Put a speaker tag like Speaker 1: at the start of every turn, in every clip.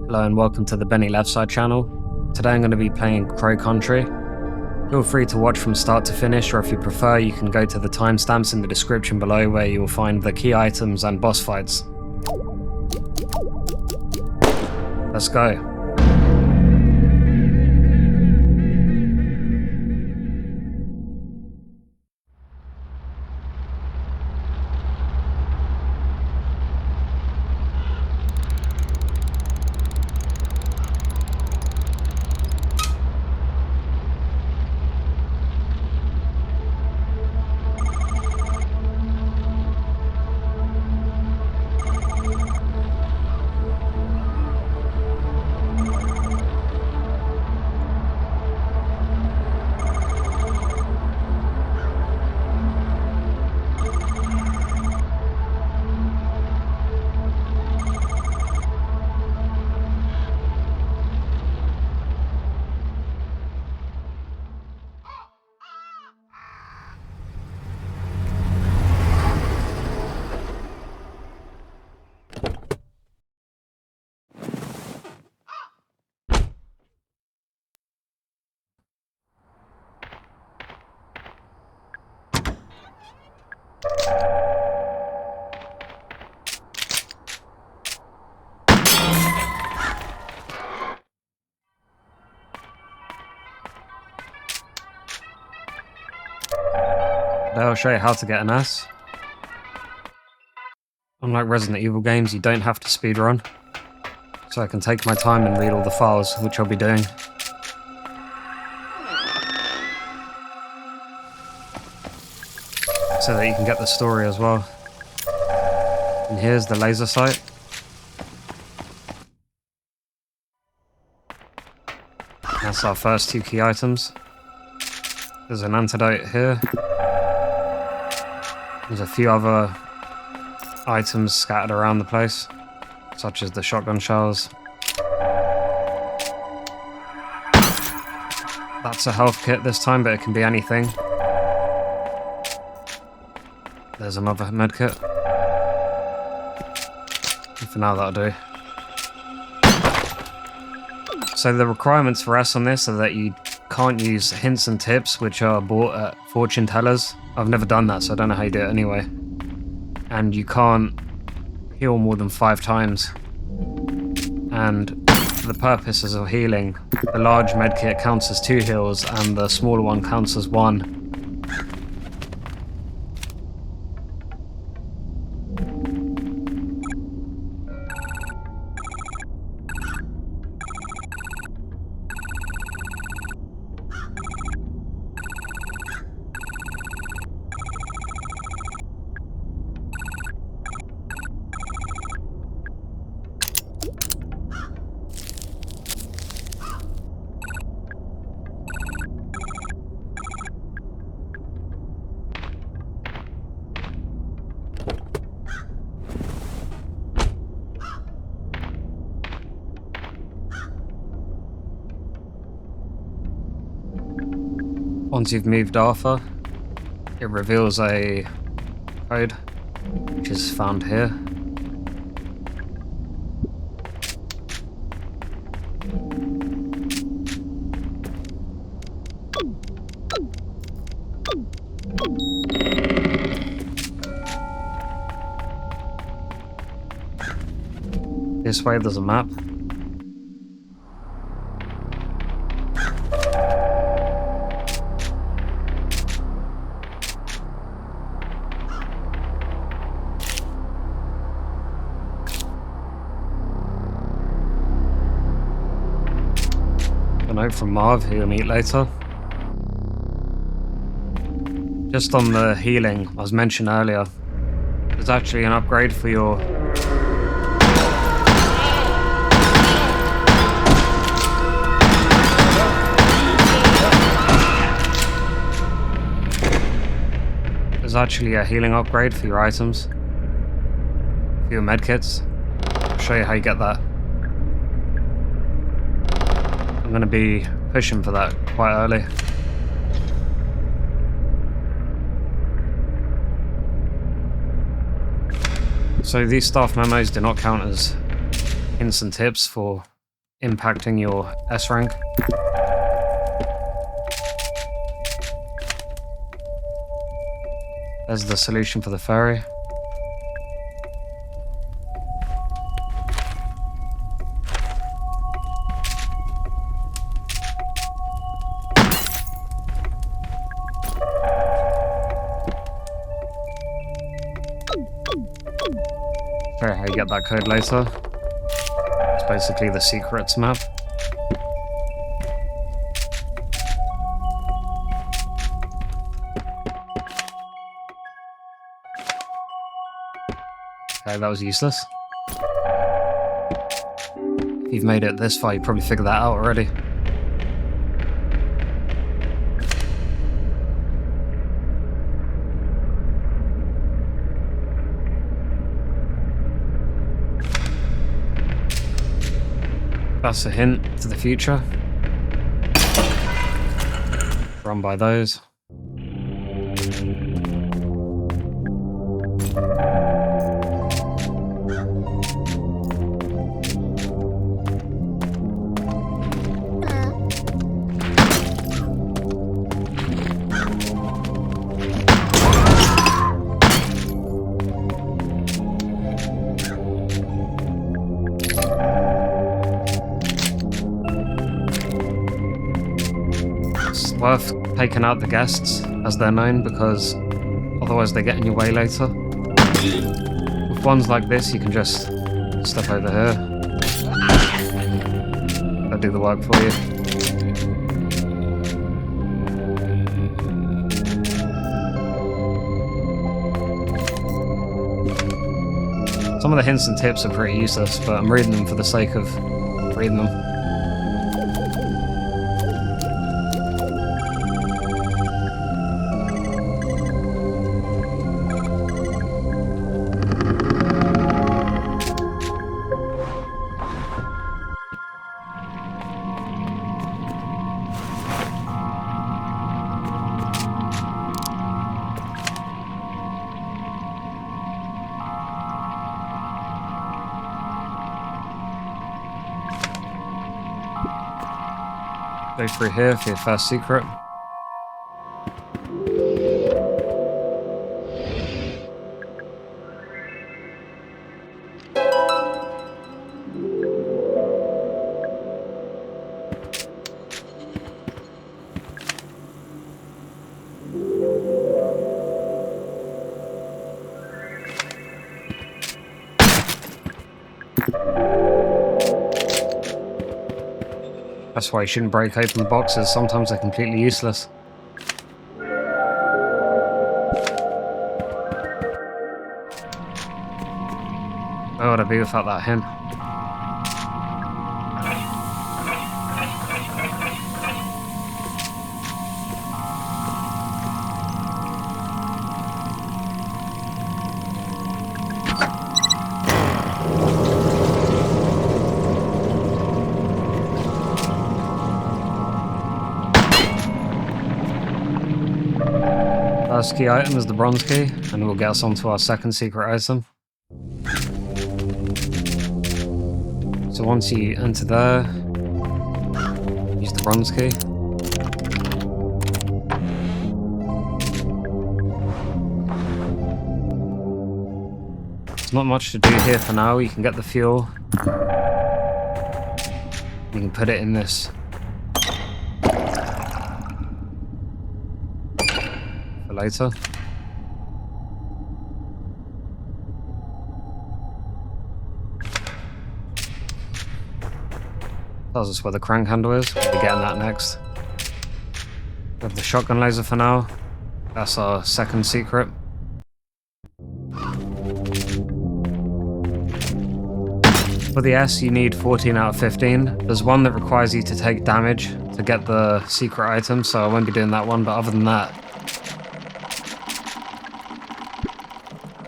Speaker 1: Hello and welcome to the Benny Leftside channel. Today I'm going to be playing CrowCountry. Feel free to watch from start to finish, or if you prefer you can go to the timestamps in the description below where you will find the key items and boss fights. Let's go. I'll show you how to get an S. Unlike Resident Evil games, you don't have to speedrun, so I can take my time and read all the files, which I'll be doing. So that you can get the story as well. And here's the laser sight. That's our first two key items. There's an antidote here. There's a few other items scattered around the place, such as the shotgun shells. That's a health kit this time, but it can be anything. There's another med kit. And for now, that'll do. So the requirements for S on this are that you can't use hints and tips, which are bought at fortune tellers. I've never done that, so I don't know how you do it anyway. And you can't heal more than 5 times. And for the purposes of healing, the large medkit counts as 2 heals and the smaller one counts as 1. Once you've moved Arthur, it reveals a code, which is found here. This way there's a map. A note from Marv, who you'll meet later. Just on the healing, I was mentioned earlier, there's actually an upgrade for your healing upgrade for your items, for your medkits. I'll show you how you get that. I'm going to be pushing for that quite early. So these staff memos do not count as hints and tips for impacting your S rank. There's the solution for the fairy. Show you how you get that code later. It's basically the secrets map. Okay, that was useless. If you've made it this far, you probably figured that out already. That's a hint to the future. Run by those. Worth taking out the guests as they're known, because otherwise they get in your way later. With ones like this, you can just step over here. They'll do the work for you. Some of the hints and tips are pretty useless, but I'm reading them for the sake of reading them. Go through here for your first secret. That's why you shouldn't break open the boxes, sometimes they're completely useless. Where would I be without that hint? First key item is the bronze key, and it will get us onto our second secret item. So once you enter there, use the bronze key. There's not much to do here for now. You can get the fuel. You can put it in this later. Tells us where the crank handle is. We'll be getting that next. We have the shotgun laser for now. That's our second secret. For the S, you need 14 out of 15. There's one that requires you to take damage to get the secret item, so I won't be doing that one, but other than that,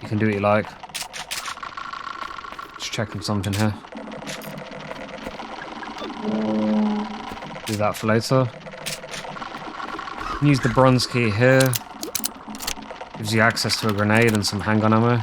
Speaker 1: you can do what you like. Just checking something here. Do that for later. Use the bronze key here. Gives you access to a grenade and some handgun ammo.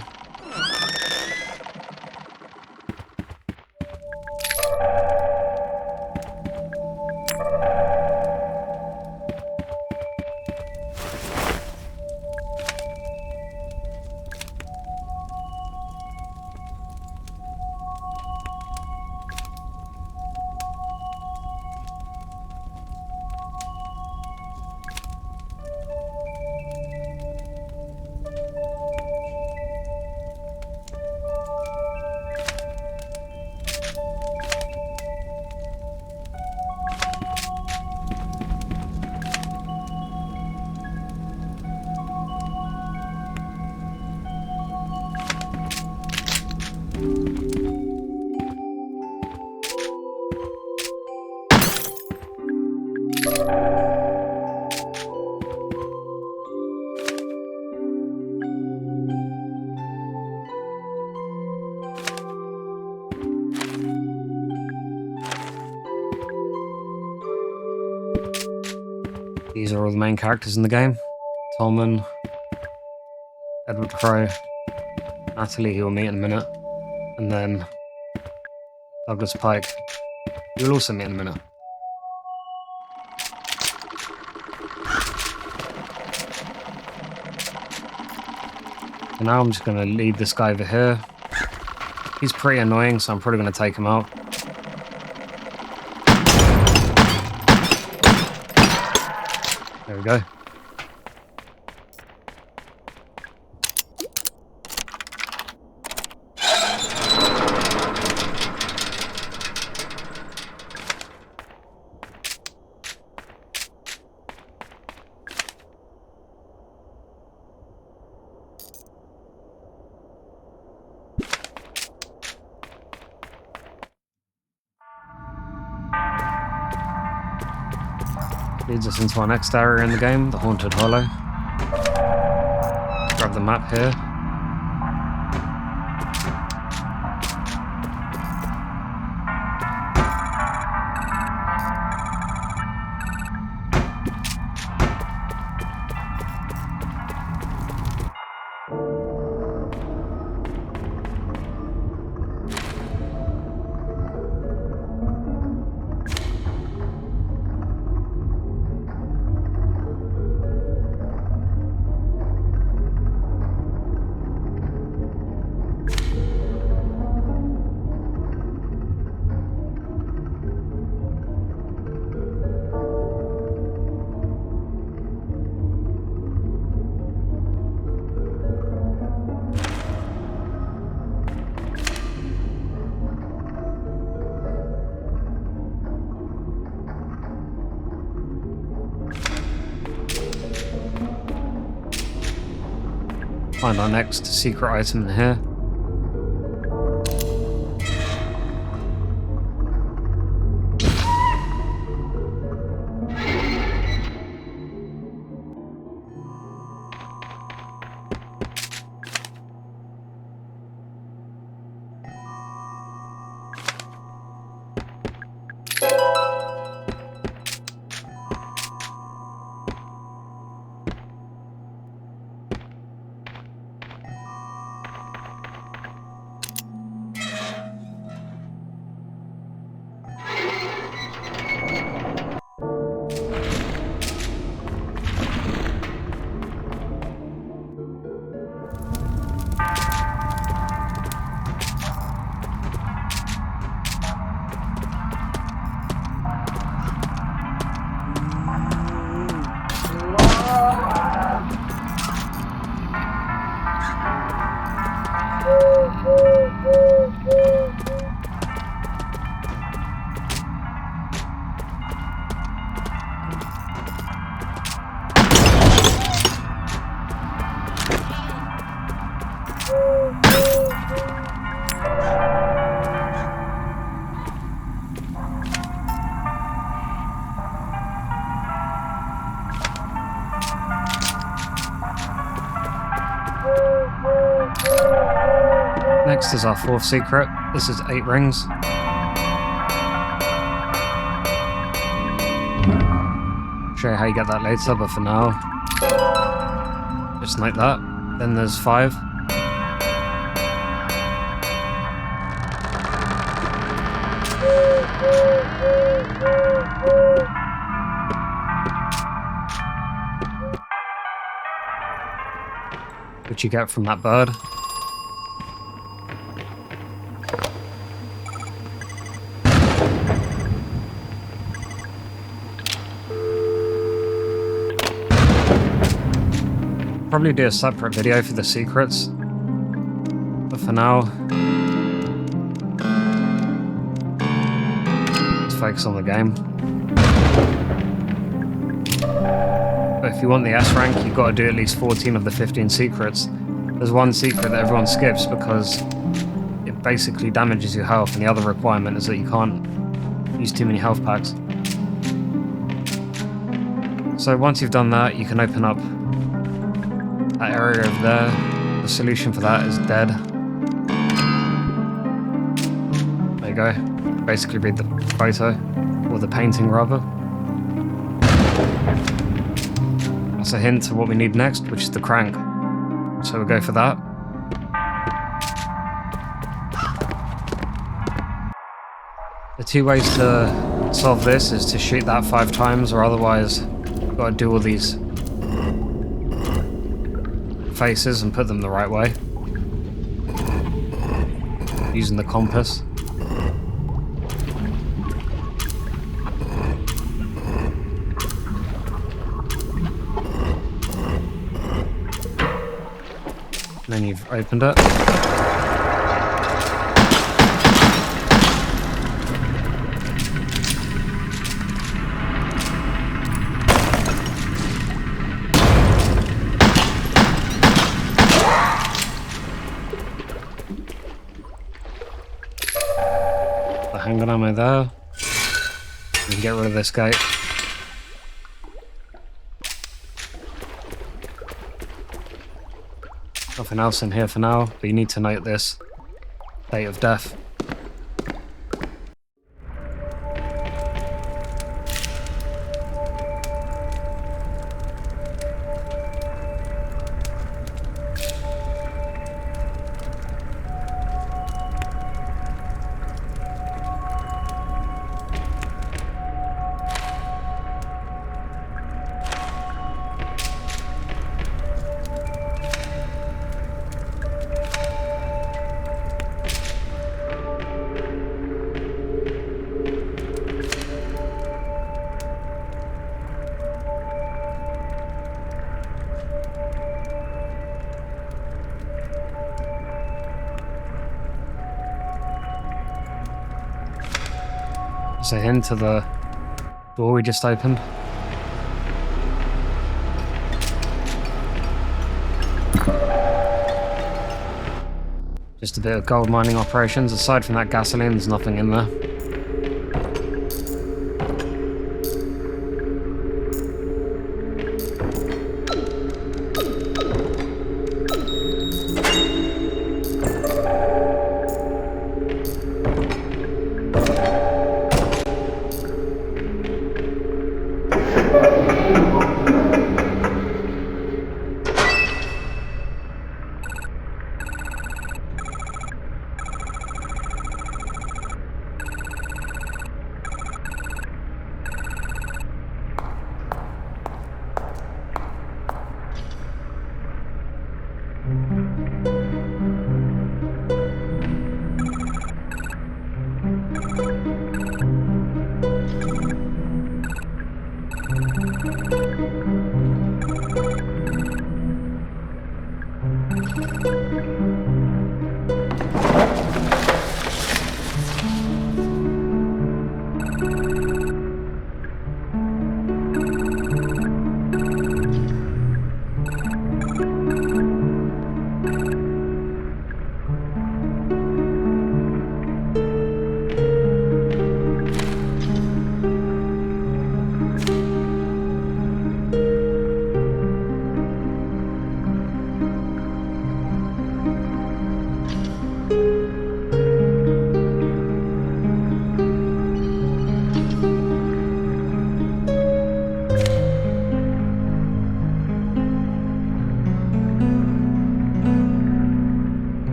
Speaker 1: These are all the main characters in the game. Tolman, Edward Crow, Natalie, who we'll meet in a minute, and then Douglas Pike, who we'll also meet in a minute. And now I'm just going to lead this guy over here. He's pretty annoying, so I'm probably going to take him out. There we go. Leads us into our next area in the game, the Haunted Hollow. Grab the map here. Find our next secret item in here. Next is our fourth secret. This is 8 rings. Show you how you get that later, but for now, just like that. Then there's 5. Which you get from that bird. Probably do a separate video for the secrets, but for now, let's focus on the game. But if you want the S rank, you've got to do at least 14 of the 15 secrets. There's one secret that everyone skips because it basically damages your health, and the other requirement is that you can't use too many health packs. So once you've done that, you can open up that area over there. The solution for that is dead. There you go. Basically read the photo, or the painting rather. That's a hint to what we need next, which is the crank. So we'll go for that. The two ways to solve this is to shoot that 5 times, or otherwise you've got to do all these faces and put them the right way. Using the compass. And then you've opened it. The handgun ammo there. You can get rid of this gate. Nothing else in here for now, but you need to note this. Date of death. There's a hint to the door we just opened. Just a bit of gold mining operations. Aside from that gasoline, there's nothing in there.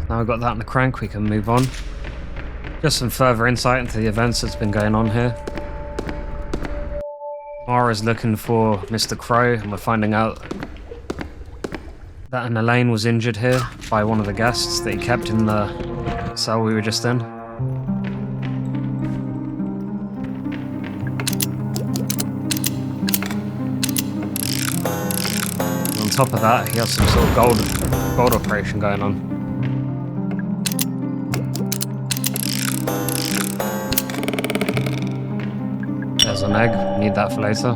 Speaker 1: Now we've got that in the crank, we can move on. Just some further insight into the events that's been going on here. Mara's looking for Mr. Crow, and we're finding out that an Elaine was injured here by one of the guests that he kept in the cell we were just in. And on top of that, he has some sort of gold operation going on. There's an egg, need that for later.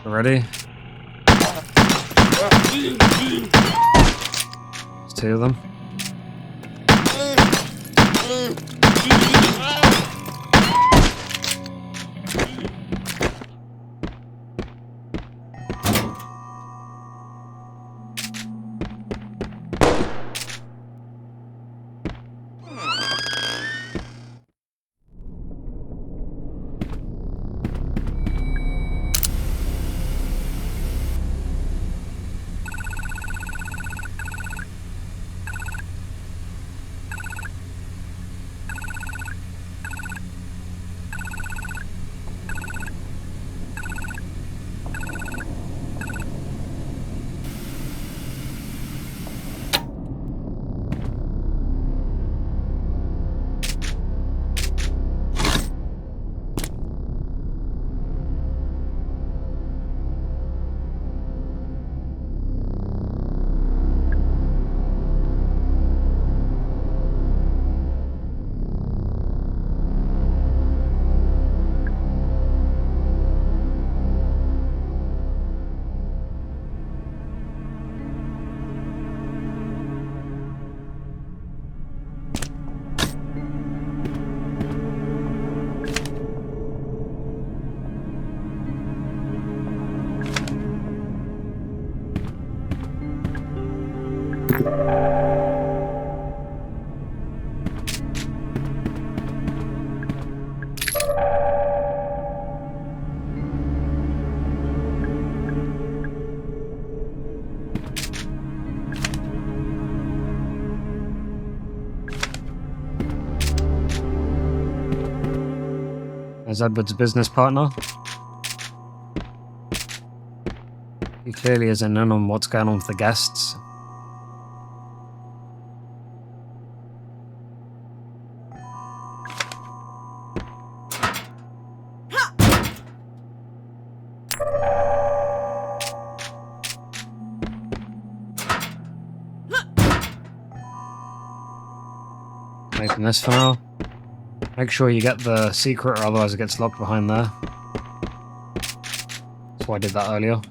Speaker 1: Ready? There's two of them. There's Edward's business partner. He clearly isn't in on what's going on with the guests. Open this for now. Make sure you get the secret or otherwise it gets locked behind there. That's why I did that earlier.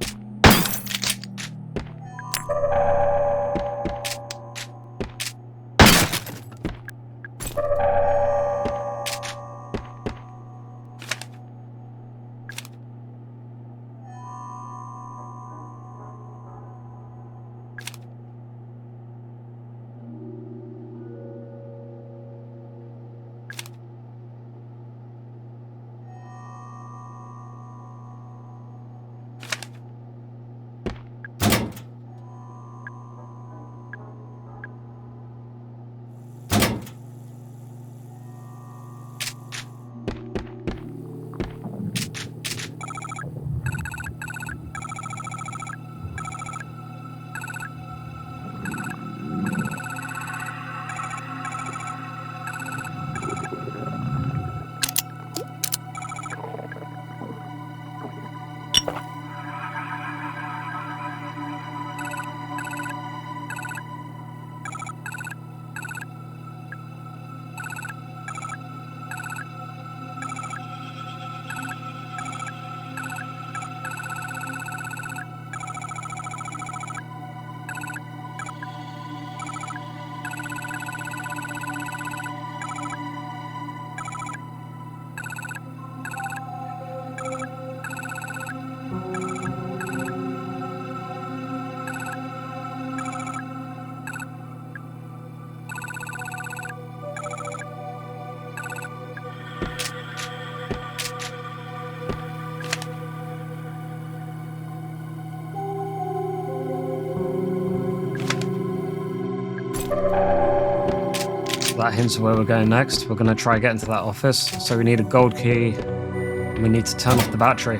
Speaker 1: That hints where we're going next. We're going to try get into that office. So we need a gold key. And we need to turn off the battery.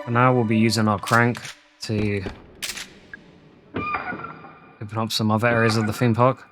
Speaker 1: For now, we'll be using our crank to open up some other areas of the theme park.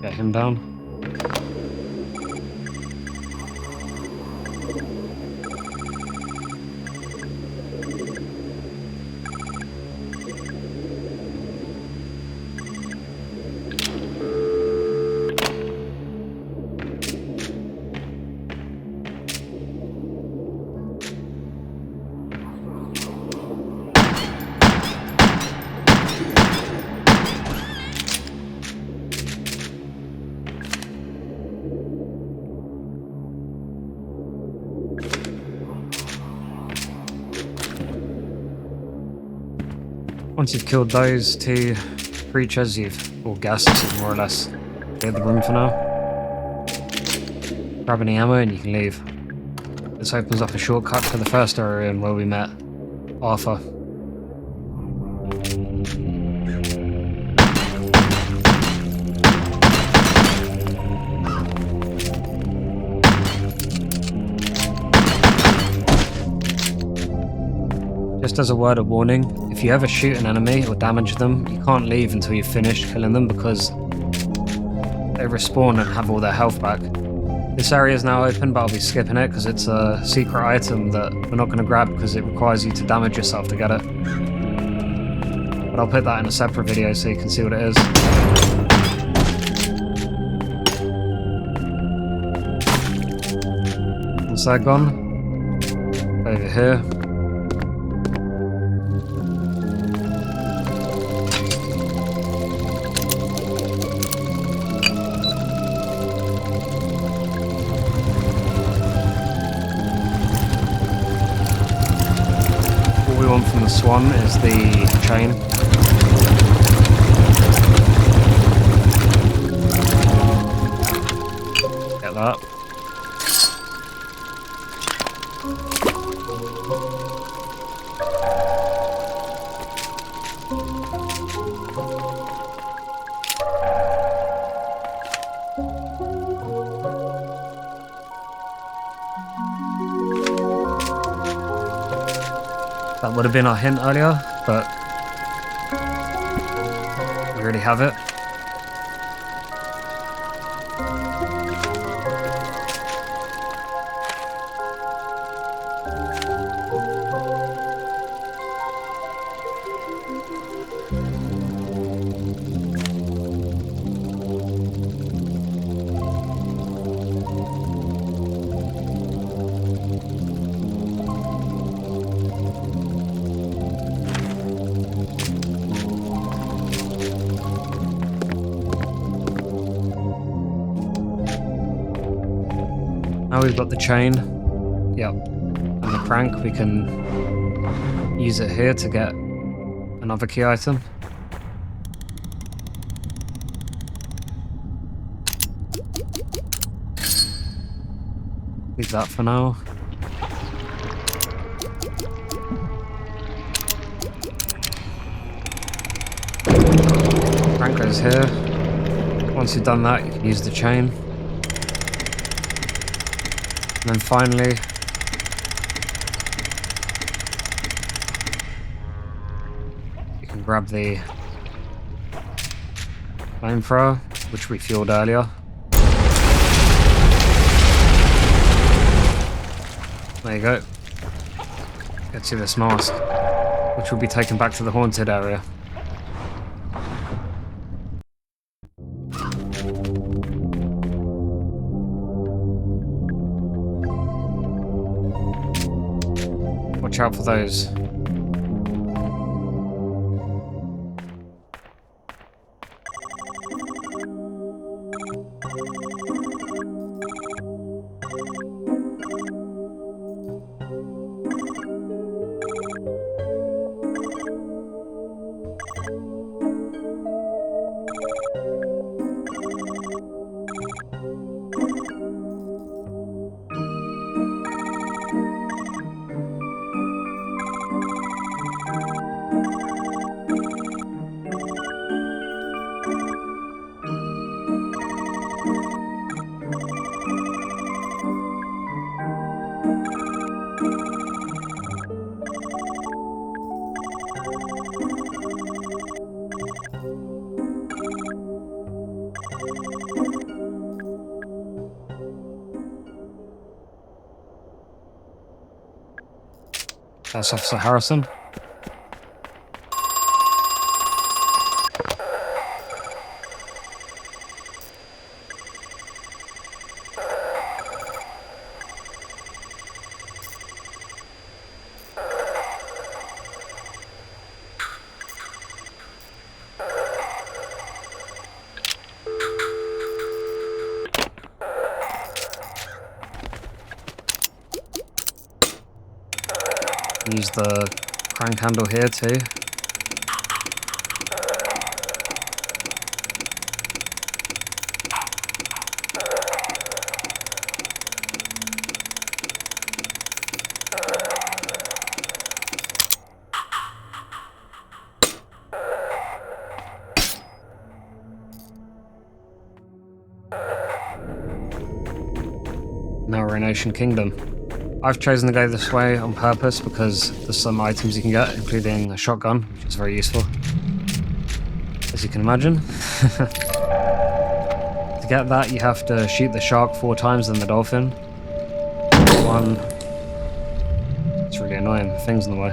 Speaker 1: Get him down. Once you've killed those two creatures, or guests, more or less, cleared the room for now. Grab any ammo and you can leave. This opens up a shortcut to the first area and where we met Arthur. Just as a word of warning, if you ever shoot an enemy or damage them, you can't leave until you've finished killing them because they respawn and have all their health back. This area is now open, but I'll be skipping it because it's a secret item that we're not going to grab because it requires you to damage yourself to get it. But I'll put that in a separate video so you can see what it is. Once they're gone, over here. From the swan is the chain. Get that. That would have been our hint earlier, but we already have it. Now we've got the chain, yep, and the crank, we can use it here to get another key item. Leave that for now. Crank goes here. Once you've done that, you can use the chain. And then finally, you can grab the Flamethrower, which we fueled earlier. There you go. Gets you this mask, which will be taken back to the haunted area. Watch out for those. That's Officer Harrison. Use the crank handle here too. Now we're in Ocean Kingdom. I've chosen to go this way on purpose because there's some items you can get, including a shotgun, which is very useful, as you can imagine. To get that, you have to shoot the shark 4 times and the dolphin. One. It's really annoying, the thing's in the way.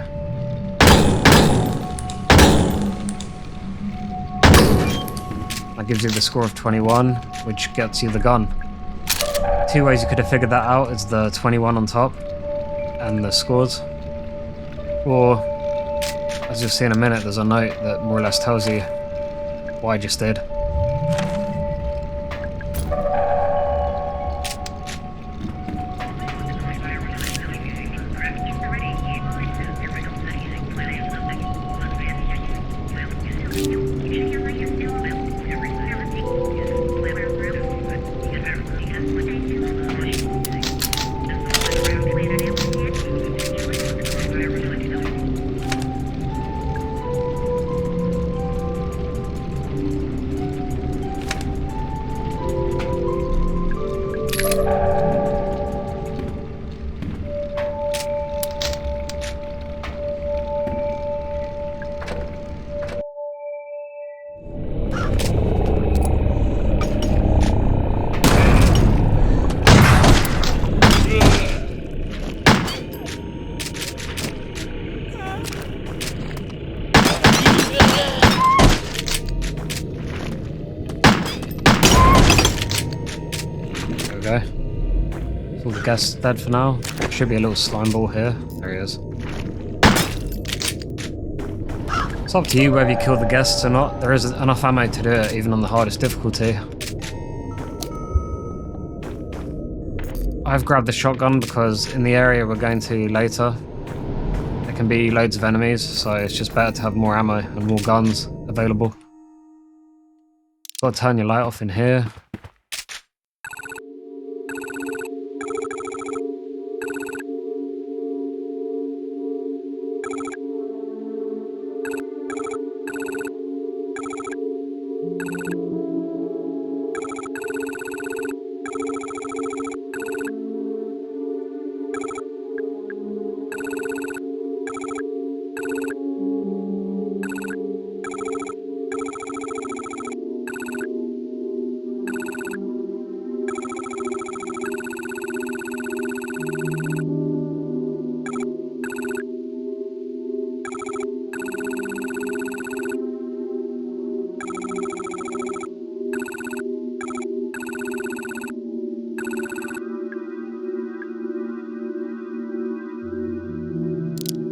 Speaker 1: That gives you the score of 21, which gets you the gun. 2 ways you could have figured that out is the 21 on top and the scores. Or, as you'll see in a minute, there's a note that more or less tells you what I just did. All the guests dead for now. There should be a little slime ball here. There he is. It's up to you whether you kill the guests or not. There is enough ammo to do it, even on the hardest difficulty. I've grabbed the shotgun because in the area we're going to later, there can be loads of enemies, so it's just better to have more ammo and more guns available. Got to turn your light off in here.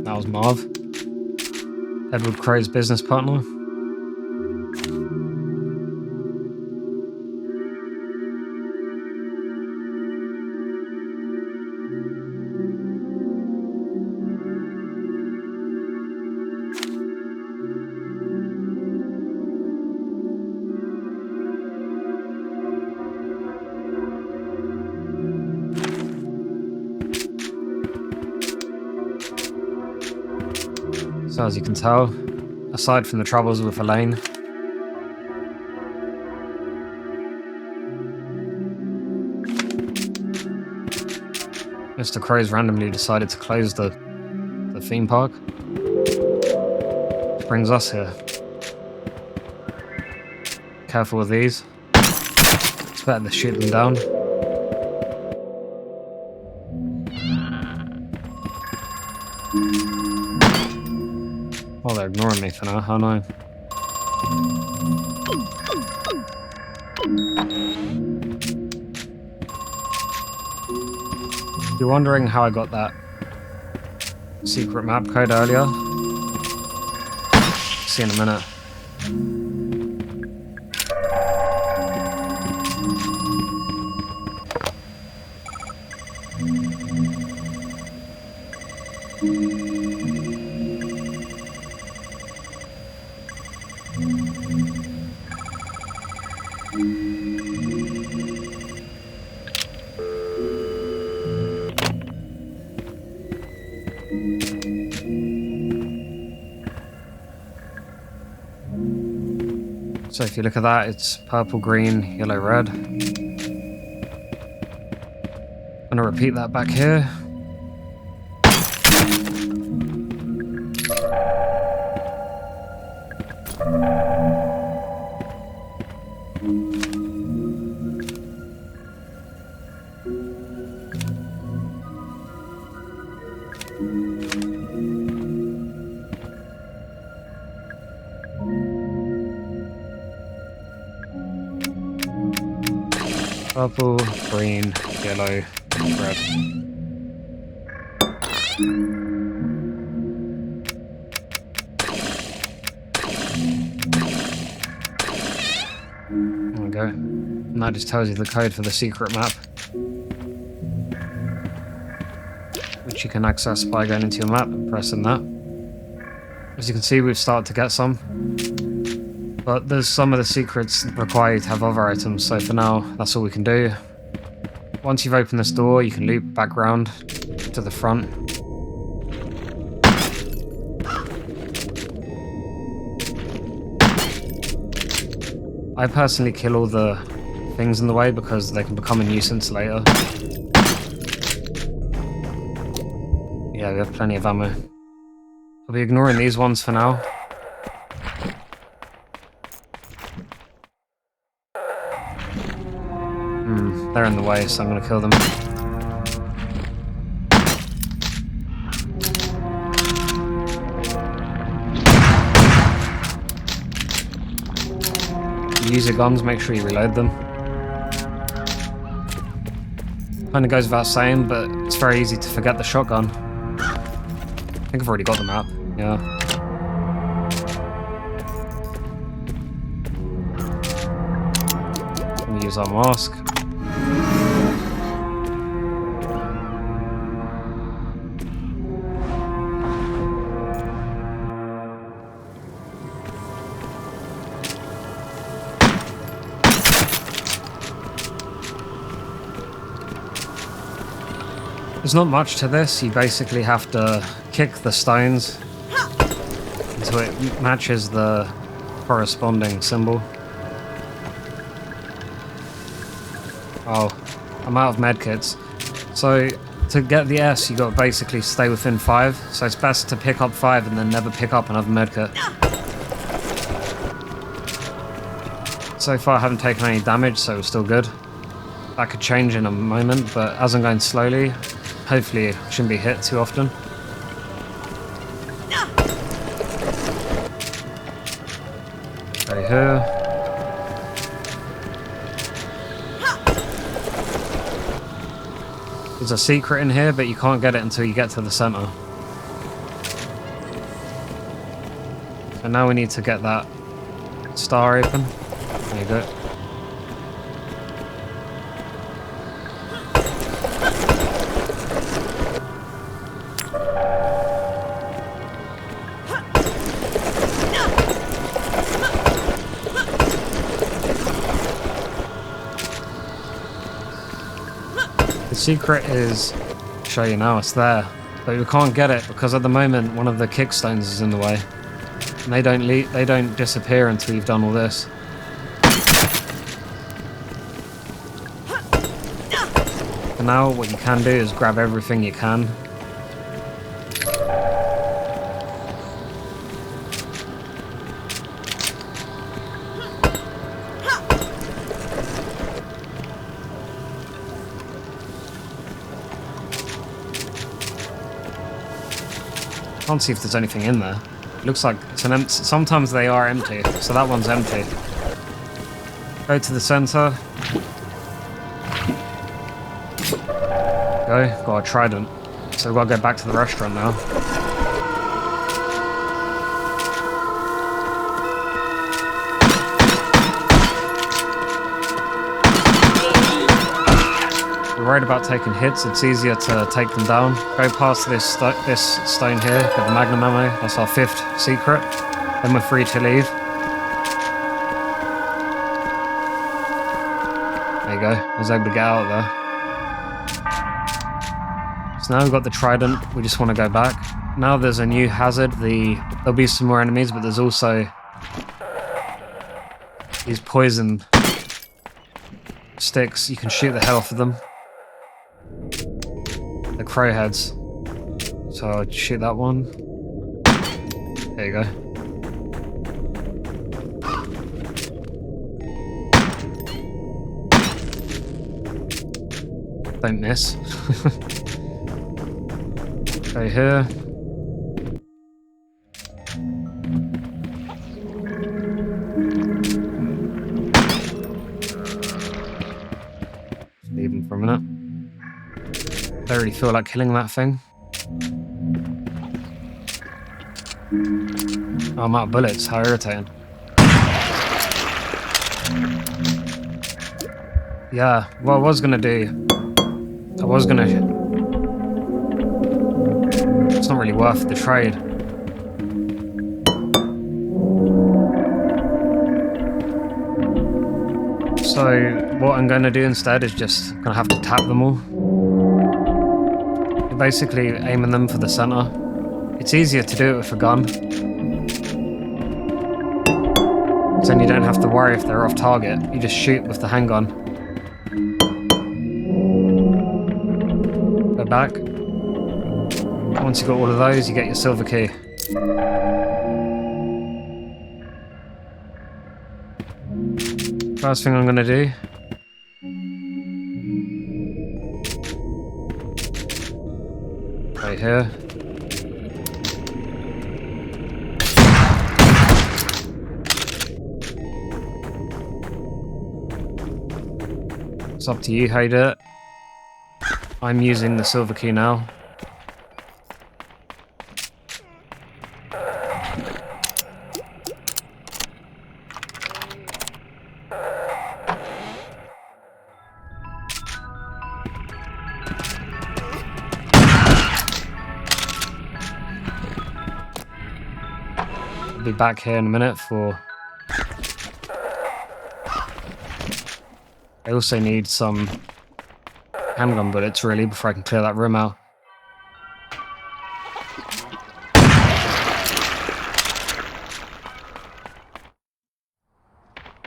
Speaker 1: That was Marv. Edward Crow's business partner. So as you can tell, aside from the troubles with Elaine, Mr. Crow's randomly decided to close the theme park. Which brings us here. Careful with these. It's better to shoot them down. Oh, they're ignoring me for now, how annoying. If you're wondering how I got that secret map code earlier, see in a minute. So if you look at that, it's purple, green, yellow, red. I'm gonna repeat that back here. Purple, green, yellow, red. There we go. And that just tells you the code for the secret map, which you can access by going into your map and pressing that. As you can see, we've started to get some. But there's some of the secrets require you to have other items, so for now, that's all we can do. Once you've opened this door, you can loop back round to the front. I personally kill all the things in the way because they can become a nuisance later. Yeah, we have plenty of ammo. I'll be ignoring these ones for now. They're in the way, so I'm gonna kill them. You use your guns, make sure you reload them. Kinda goes without saying, but it's very easy to forget the shotgun. I think I've already got the map, yeah. Let me use our mask. There's not much to this, you basically have to kick the stones until it matches the corresponding symbol. Oh, I'm out of medkits. So to get the S, you got to basically stay within 5, so it's best to pick up 5 and then never pick up another medkit. So far I haven't taken any damage, so it's still good. That could change in a moment, but as I'm going slowly, hopefully I shouldn't be hit too often. Right here. There's a secret in here, but you can't get it until you get to the center. And now we need to get that star open. There you go. The secret is, I'll show you now, it's there. But we can't get it because at the moment one of the kickstones is in the way. And they don't disappear until you've done all this. And now what you can do is grab everything you can. Can't see if there's anything in there. Looks like it's an empty. Sometimes they are empty, so that one's empty. Go to the center. Go. Got a trident. So we've got to go back to the restaurant now. If you're worried about taking hits, it's easier to take them down. Go past this stone here, get the Magnum ammo. That's our 5th secret. Then we're free to leave. There you go. I was able to get out of there. So now we've got the trident. We just want to go back. Now there's a new hazard. There'll be some more enemies, but there's also these poison sticks. You can shoot the head off of them. The crow heads. So I'll shoot that one. There you go. Don't miss. Okay, here. Leave him for a minute. Don't really feel like killing that thing. Oh, I'm out of bullets. How irritating. Yeah, what I was gonna do... It's not really worth the trade. So what I'm gonna do instead is just gonna have to tap them all. You're basically aiming them for the center. It's easier to do it with a gun. So then you don't have to worry if they're off target. You just shoot with the handgun. Go back. Once you've got all of those, you get your silver key. First thing I'm gonna do. Right here. It's up to you how you do it. I'm using the silver key now. I'll be back here in a minute for... I also need some handgun bullets, really, before I can clear that room out.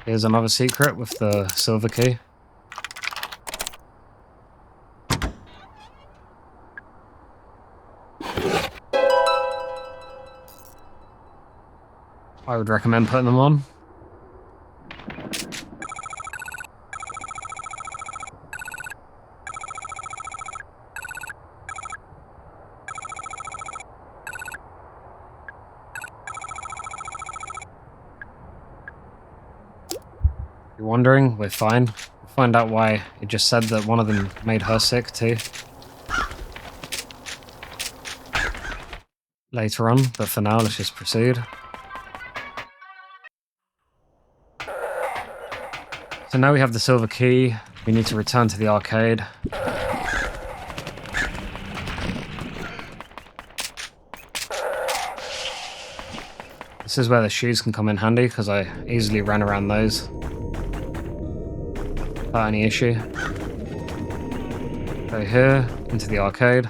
Speaker 1: Here's another secret with the silver key. I would recommend putting them on. You're wondering, we're fine. We'll find out why it just said that one of them made her sick too. Later on, but for now, let's just proceed. So now we have the silver key. We need to return to the arcade. This is where the shoes can come in handy, because I easily ran around those without any issue. Go here, into the arcade.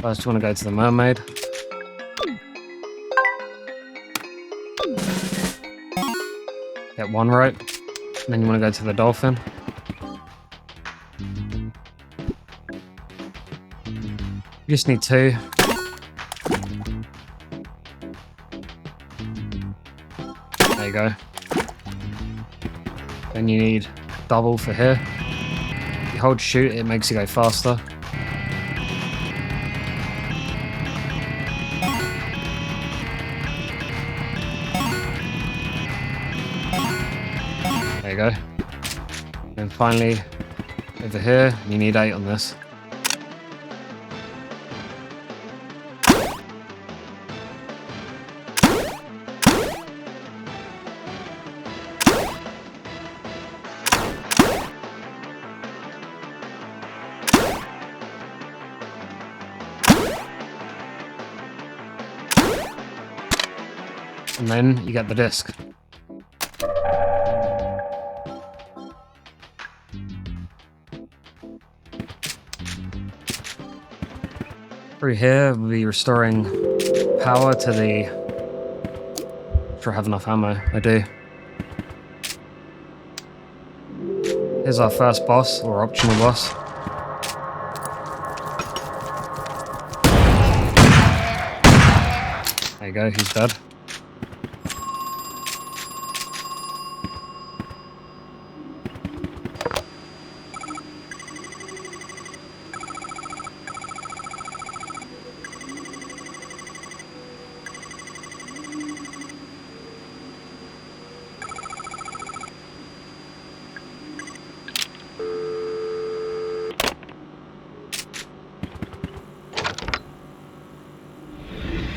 Speaker 1: First, you want to go to the mermaid. Get one right. And then you want to go to the dolphin. You just need two. There you go. Then you need double for here. If you hold shoot, it makes you go faster. There you go. And finally, over here, you need 8 on this. And then you get the disc. Through here, we'll be restoring power to the... Sure I have enough ammo. I do. Here's our first boss, or optional boss. There you go, he's dead.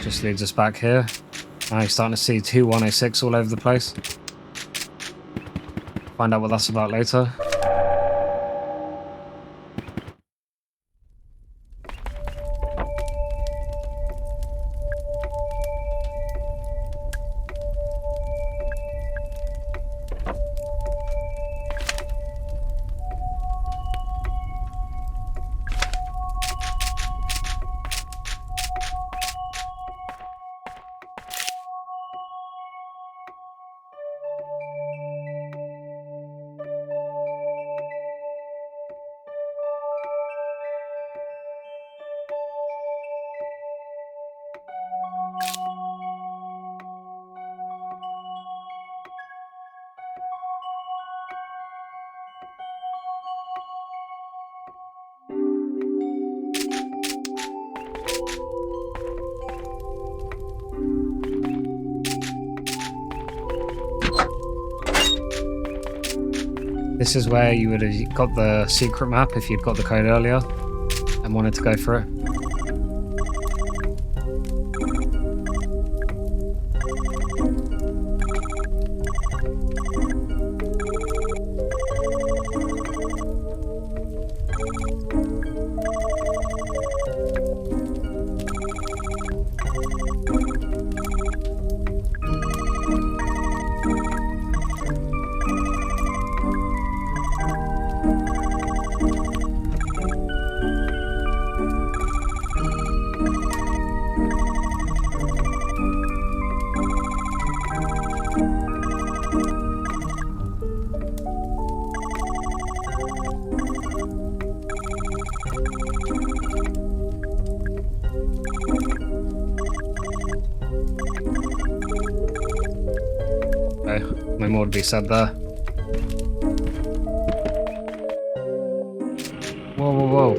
Speaker 1: Just leads us back here. Now you're starting to see 2106 all over the place. Find out what that's about later. This is where you would have got the secret map if you'd got the code earlier and wanted to go for it. No more to be said there. Whoa, whoa, whoa.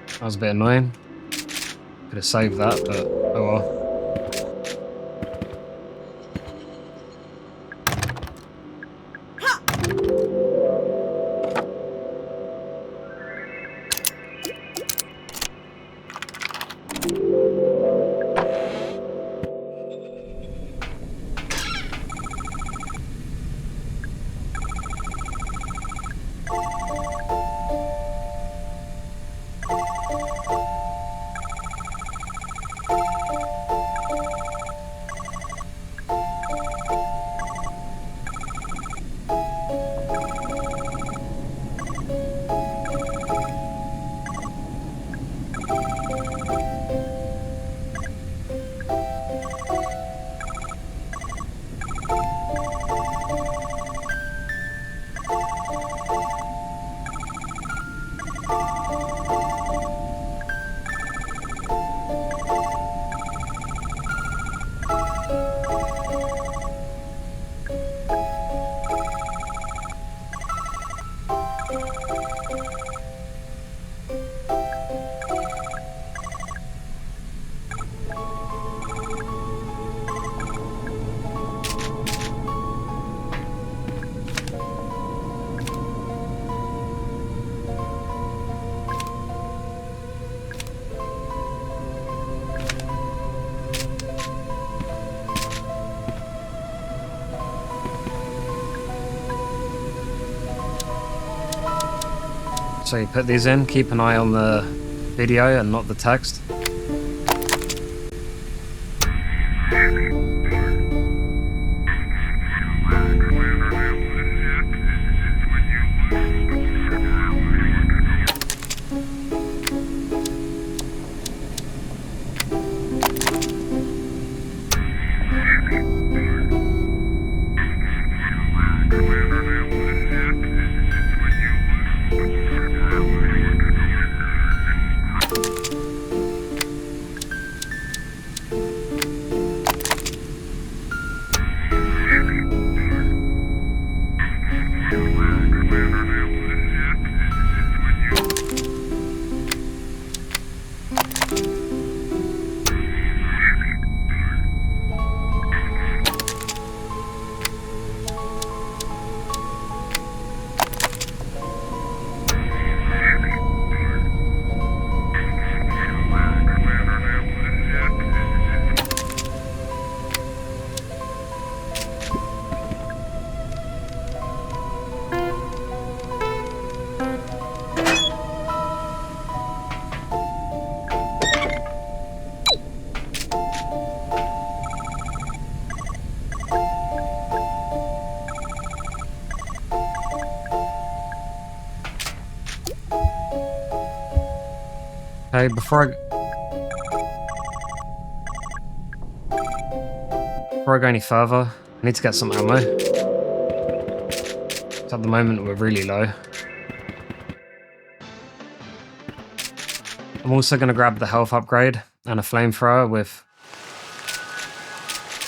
Speaker 1: That was a bit annoying. Could have saved that, but oh well. So you put these in, keep an eye on the video and not the text. Okay, before I go any further, I need to get some ammo. So at the moment we're really low. I'm also going to grab the health upgrade and a flamethrower with...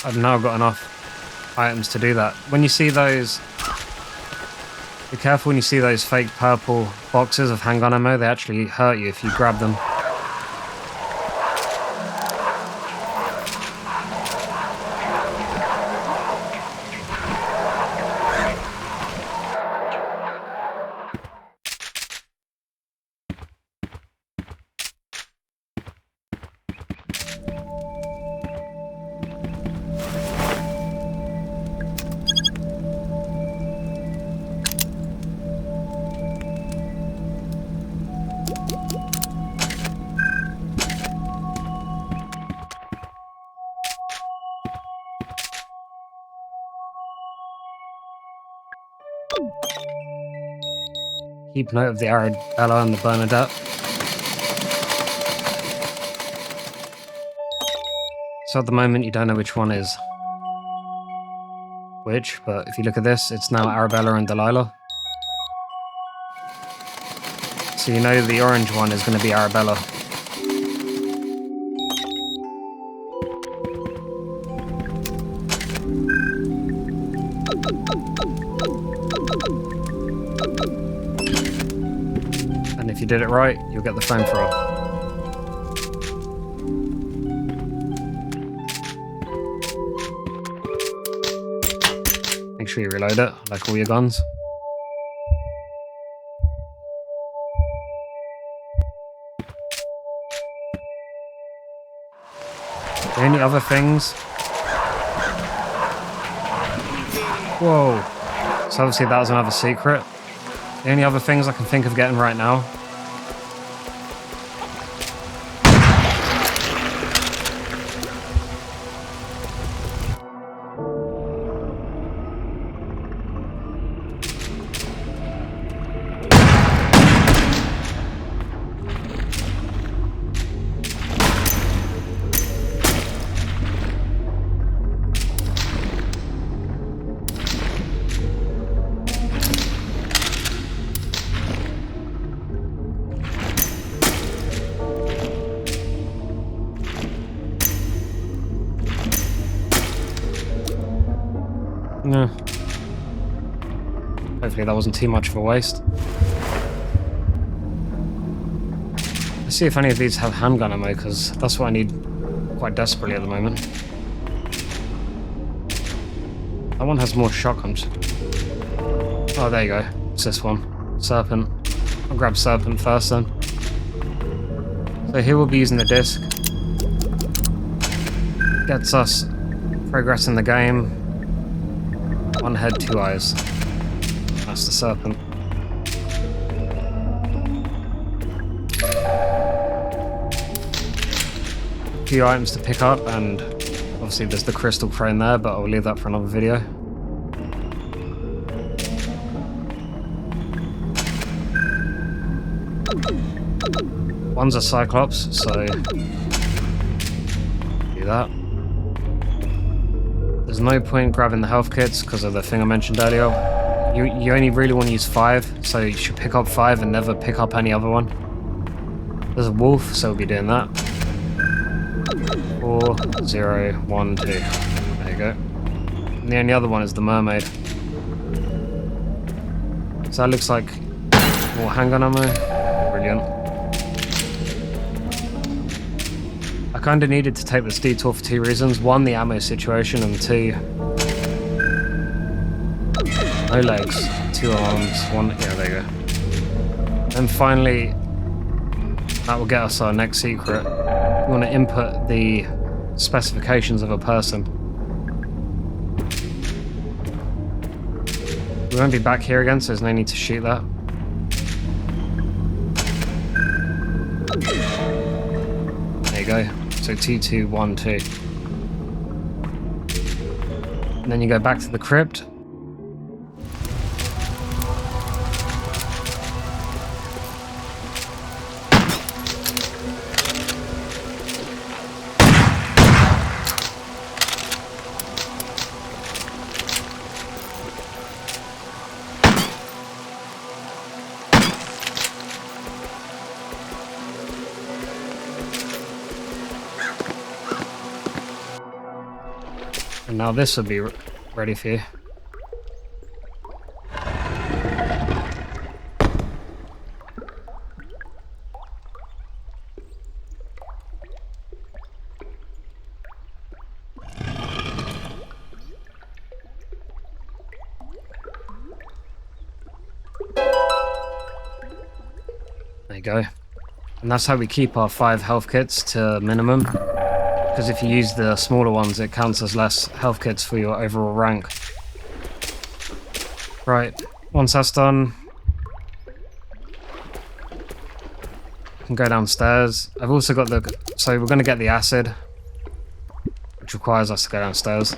Speaker 1: I've now got enough items to do that. When you see those... Be careful when you see those fake purple boxes of handgun ammo, they actually hurt you if you grab them. Keep note of the Arabella and the Bernadette. So at the moment you don't know which one is which, but if you look at this, it's now Arabella and Delilah. So you know the orange one is going to be Arabella. And if you did it right, you'll get the flamethrower. Make sure you reload it, like all your guns. The only other things... Whoa! So obviously that was another secret. The only other things I can think of getting right now... hopefully that wasn't too much of a waste. Let's see if any of these have handgun ammo, because that's what I need quite desperately at the moment. That one has more shotguns. Oh, there you go. It's this one. Serpent. I'll grab Serpent first then. So here we'll be using the disc. Gets us progress in the game. One head, two eyes. That's the Serpent. A few items to pick up, and obviously there's the crystal crane there, but I'll leave that for another video. One's a Cyclops, so do that. There's no point grabbing the health kits because of the thing I mentioned earlier. You only really want to use 5, so you should pick up 5 and never pick up any other one. There's a wolf, so we'll be doing that. 4, 0, 1, 2. There you go. And the only other one is the mermaid. So that looks like more handgun ammo. Brilliant. I kind of needed to take this detour for 2 reasons. 1, the ammo situation, and 2, no legs, 2 arms, 1, yeah, there you go. And finally, that will get us our next secret. We want to input the specifications of a person. We won't be back here again, so there's no need to shoot that. There you go. So 2, 2, 1, 2. And then you go back to the crypt. And now this will be ready for you. There you go. And that's how we keep our 5 health kits to minimum. Because if you use the smaller ones, it counts as less health kits for your overall rank. Right, once that's done, we can go downstairs. I've also got the... So we're going to get the acid, which requires us to go downstairs.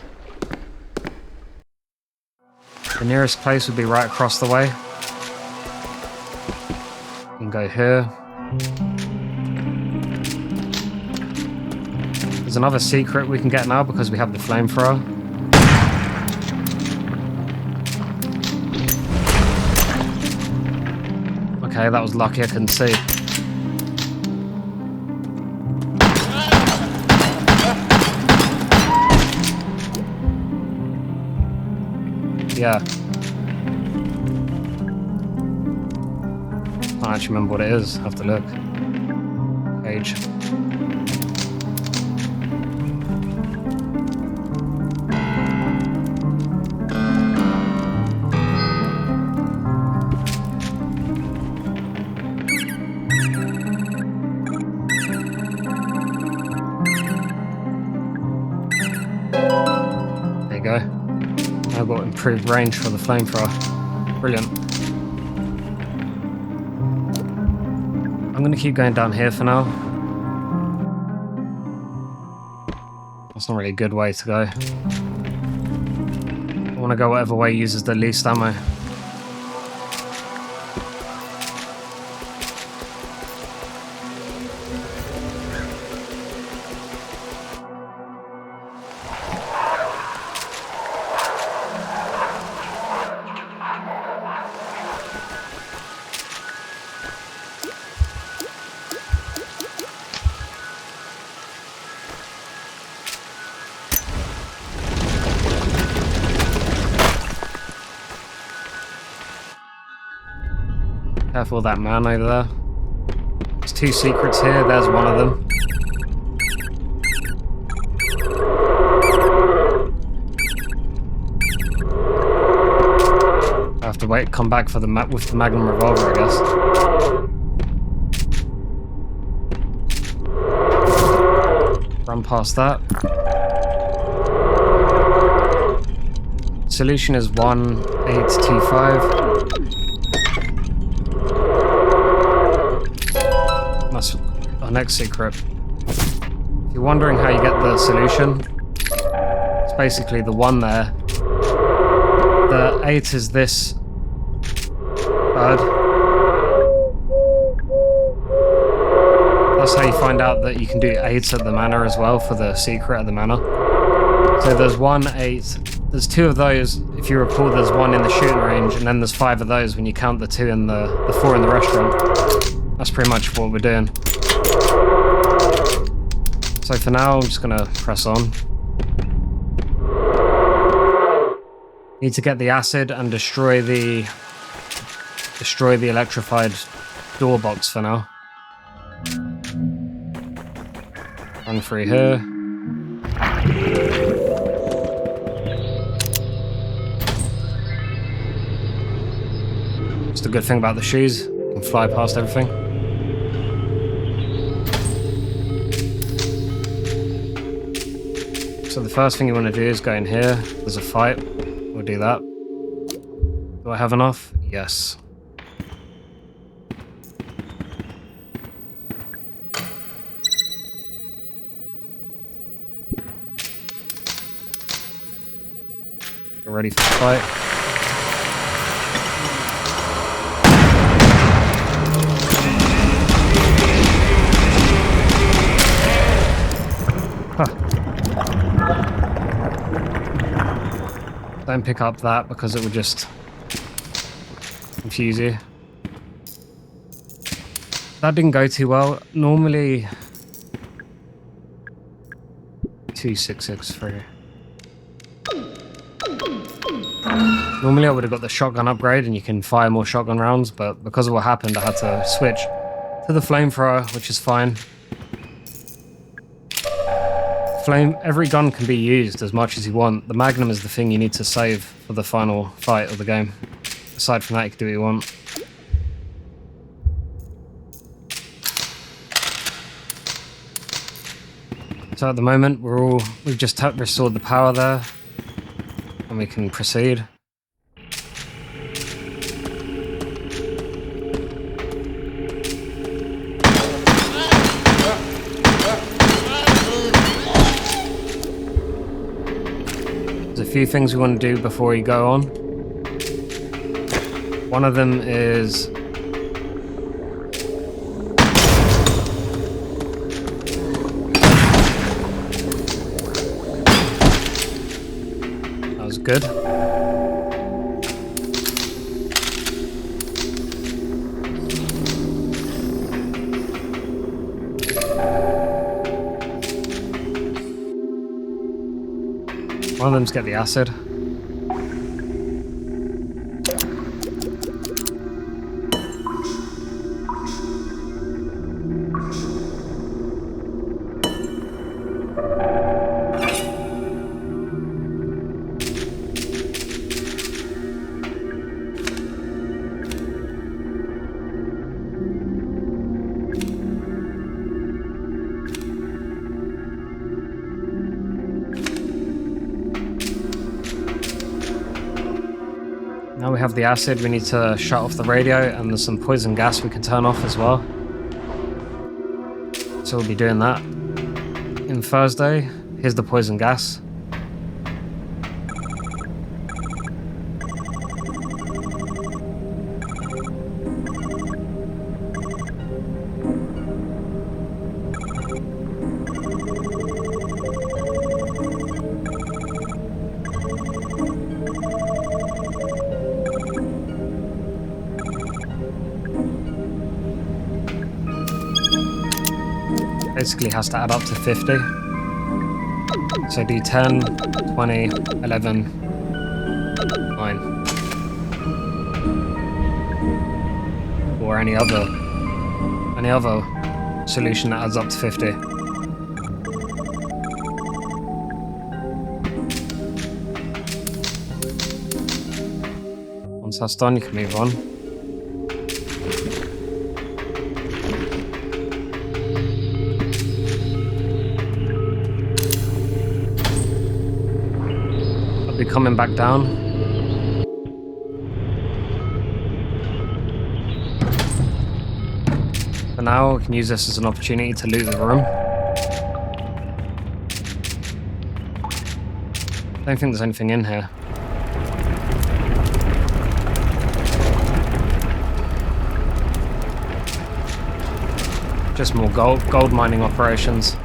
Speaker 1: The nearest place would be right across the way. We can go here. There's another secret we can get now because we have the flamethrower. Okay, that was lucky, I couldn't see. Yeah. I can't actually remember what it is, I have to look. Page. Go. I've got improved range for the flamethrower. Brilliant. I'm going to keep going down here for now. That's not really a good way to go. I want to go whatever way uses the least ammo. Careful of that man over there. There's 2 secrets here, there's one of them. I have to wait, come back for with the Magnum revolver, I guess. Run past that. Solution is 1825. That's our next secret. If you're wondering how you get the solution, it's basically the 1 there. The 8 is this bird. That's how you find out that you can do 8s at the manor as well for the secret at the manor. So there's 1, 8. There's 2 of those. If you recall, there's 1 in the shooting range, and then there's 5 of those when you count the 2 and the 4 in the restaurant. That's pretty much what we're doing. So for now, I'm just gonna press on. Need to get the acid and destroy the electrified door box for now. Run through here. Just a good thing about the shoes, you can fly past everything. So the first thing you want to do is go in here. There's a fight. We'll do that. Do I have enough? Yes. We're ready for the fight. Huh. Don't pick up that because it would just confuse you. That didn't go too well. Normally 2663. Normally I would have got the shotgun upgrade and you can fire more shotgun rounds, but because of what happened I had to switch to the flamethrower, which is fine. Every gun can be used as much as you want. The Magnum is the thing you need to save for the final fight of the game. Aside from that, you can do what you want. So at the moment, we've just restored the power there, and we can proceed. There's a few things we want to do before we go on. One of them is that was good. One of them's get the acid. Now we have the acid, we need to shut off the radio, and there's some poison gas we can turn off as well. So we'll be doing that. In Thursday, here's the poison gas. Basically has to add up to 50. So do 10, 20, 11, 9. or any other solution that adds up to 50. Once that's done, you can move on. I'll be coming back down. For now, we can use this as an opportunity to loot the room. I don't think there's anything in here. Just more gold mining operations.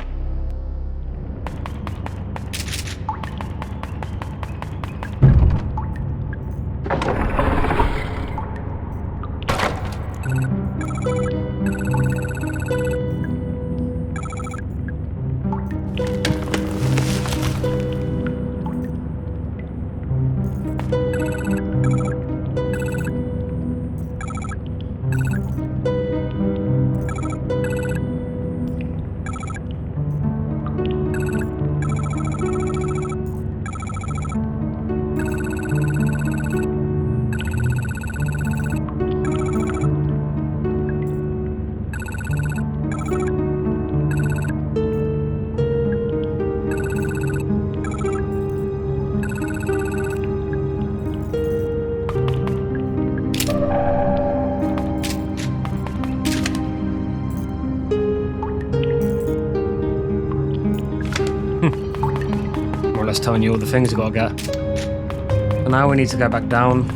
Speaker 1: Telling you all the things you gotta get. So now we need to go back down.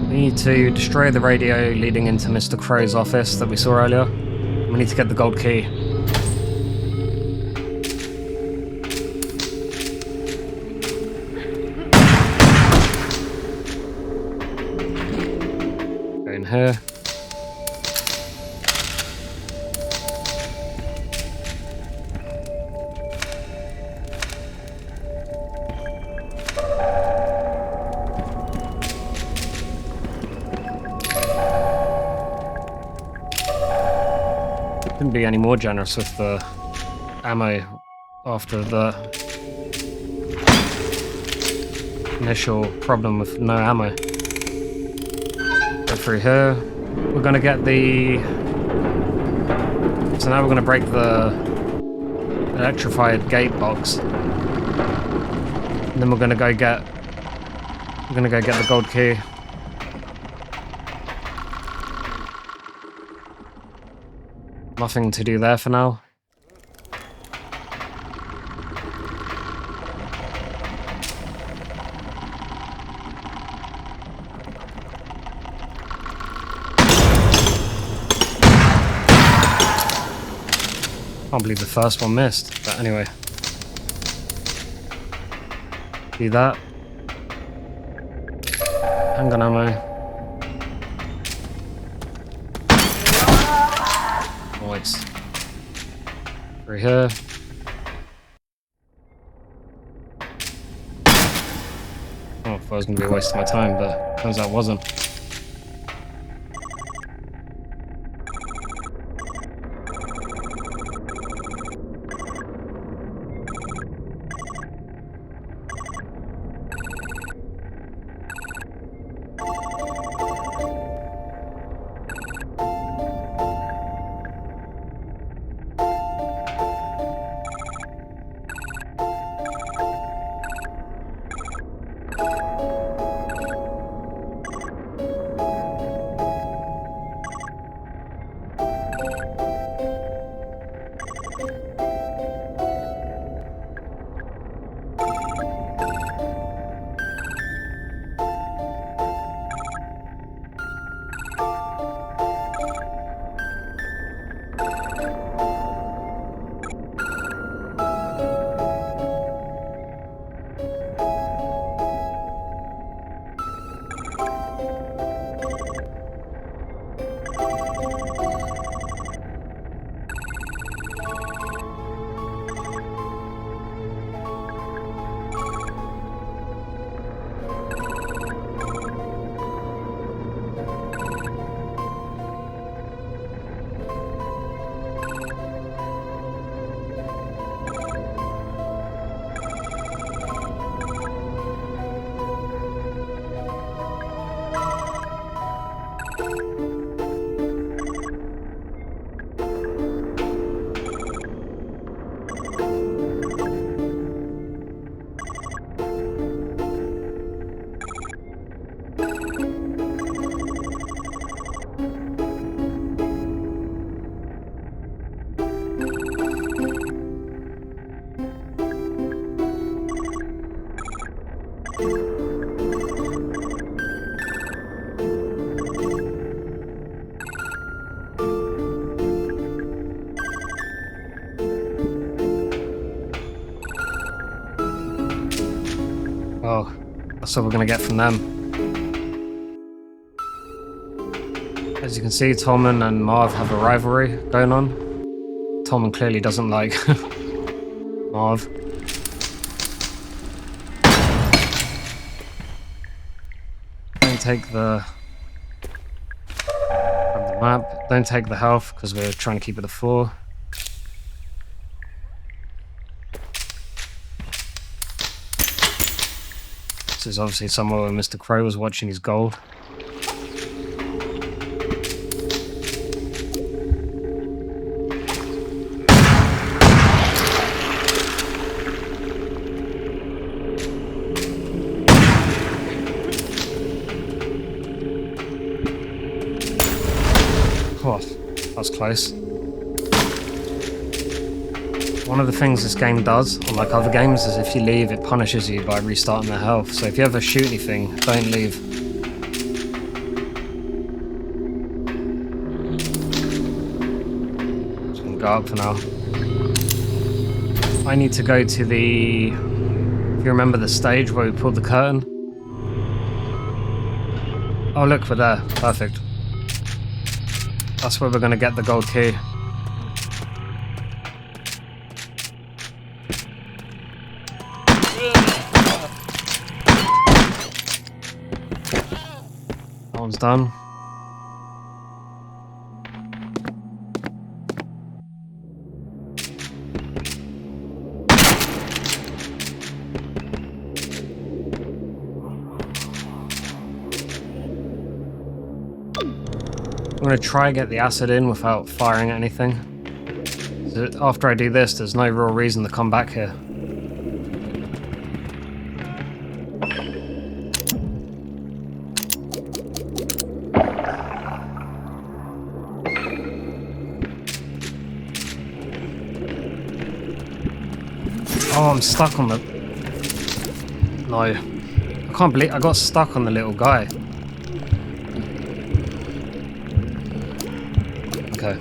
Speaker 1: We need to destroy the radio leading into Mr. Crow's office that we saw earlier. We need to get the gold key. Go in here. Couldn't be any more generous with the ammo after the initial problem with no ammo. Go through here. We're gonna get the... So now we're gonna break the electrified gate box. And then we're gonna go get the gold key. Nothing to do there for now. Can't believe the first one missed, but anyway. See that? Handgun ammo. Nice. Through here. Oh, I thought it was going to be a waste of my time, but turns out it wasn't. what we're going to get from them. As you can see, Tolman and Marv have a rivalry going on. Tolman clearly doesn't like Marv. Don't take the map. Don't take the health because we're trying to keep it at 4. This is obviously somewhere where Mr. Crow was watching his gold. Oh, that was close. One of the things this game does, unlike other games, is if you leave, it punishes you by restarting their health. So if you ever shoot anything, don't leave. Just gonna go up for now. I need to go to the... If you remember the stage where we pulled the curtain? Oh look, we're there. Perfect. That's where we're gonna get the gold key. That one's done. I'm going to try and get the acid in without firing at anything. So after I do this, there's no real reason to come back here. Oh, I'm stuck on the... No. I can't believe I got stuck on the little guy. Okay.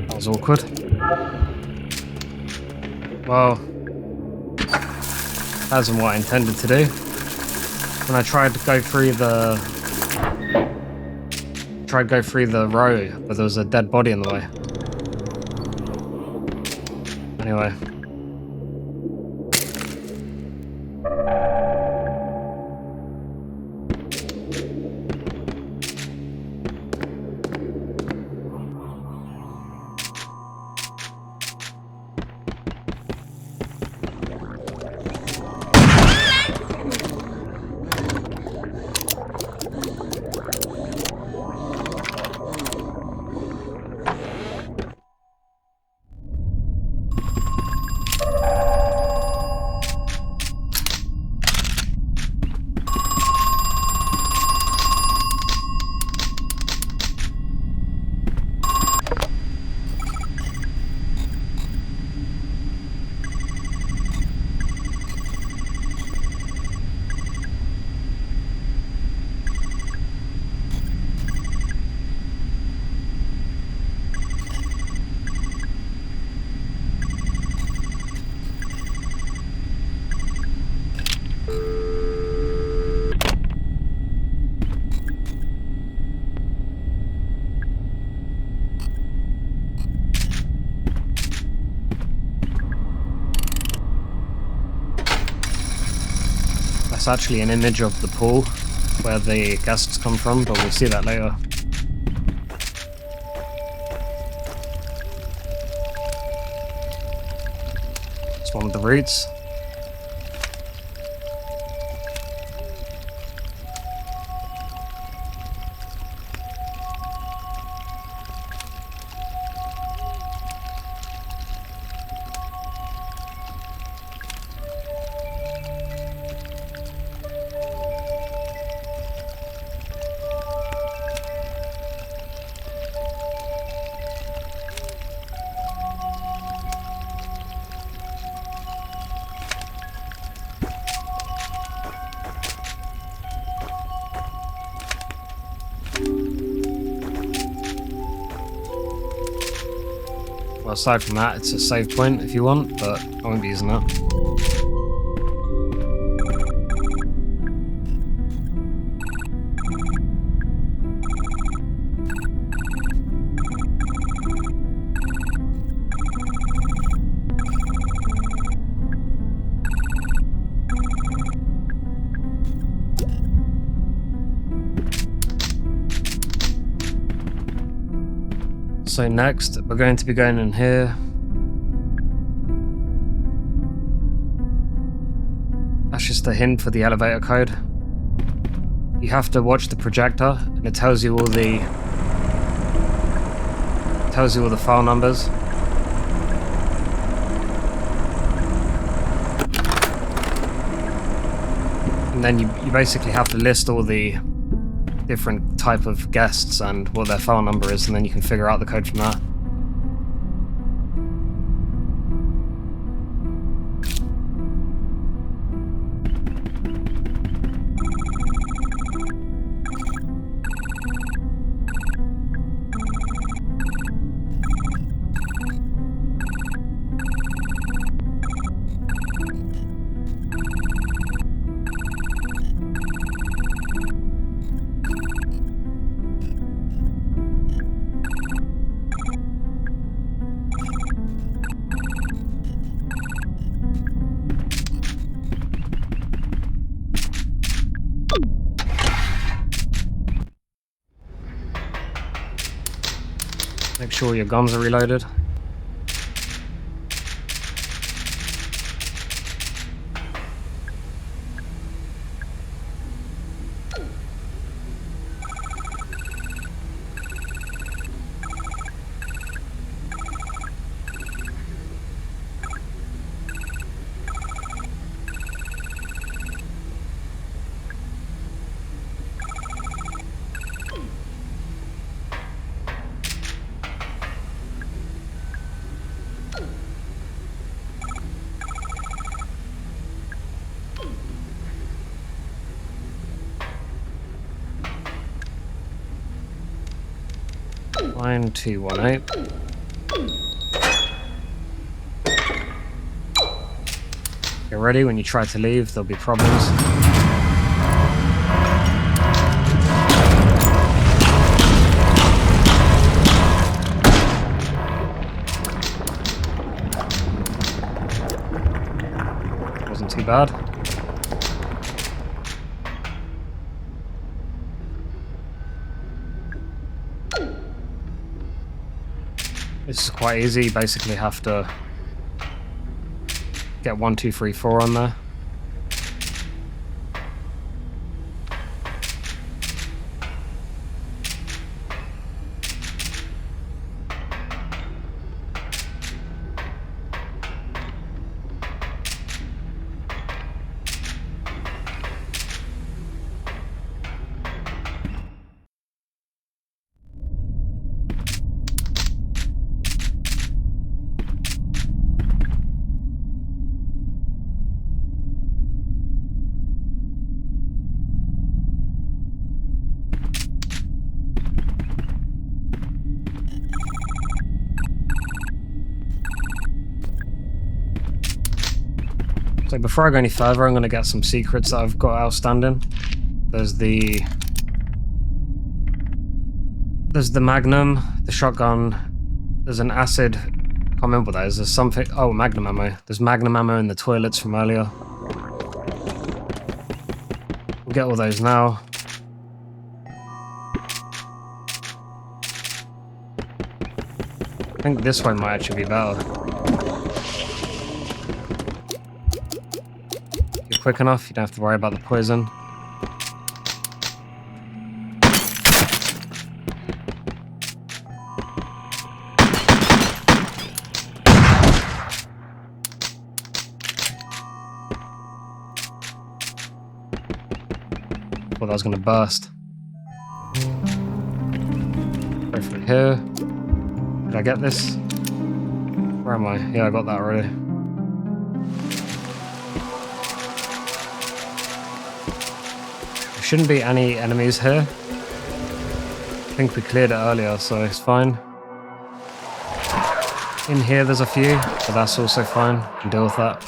Speaker 1: That was awkward. Well, that wasn't what I intended to do. When I tried to go through the... row, but there was a dead body in the way. Anyway. That's actually an image of the pool where the guests come from, but we'll see that later. It's one of the routes. Well, aside from that, it's a save point if you want, but I won't be using that. So next, we're going to be going in here. That's just a hint for the elevator code. You have to watch the projector, and it tells you all the file numbers. And then you basically have to list all the different type of guests and what their file number is, and then you can figure out the code from that. Make sure your guns are reloaded. Line 218. Get ready, when you try to leave, there'll be problems. Wasn't too bad. This is quite easy. You basically have to get 1, 2, 3, 4 on there. So before I go any further, I'm going to get some secrets that I've got outstanding. There's the Magnum, the shotgun, there's an acid, I can't remember what that is, there's something, oh, Magnum ammo. There's Magnum ammo in the toilets from earlier. We'll get all those now. I think this one might actually be better. Quick enough, you don't have to worry about the poison. Thought that was gonna burst. Go for it here. Did I get this? Where am I? Yeah, I got that already. Shouldn't be any enemies here. I think we cleared it earlier, so it's fine. In here there's a few, but that's also fine. Can deal with that.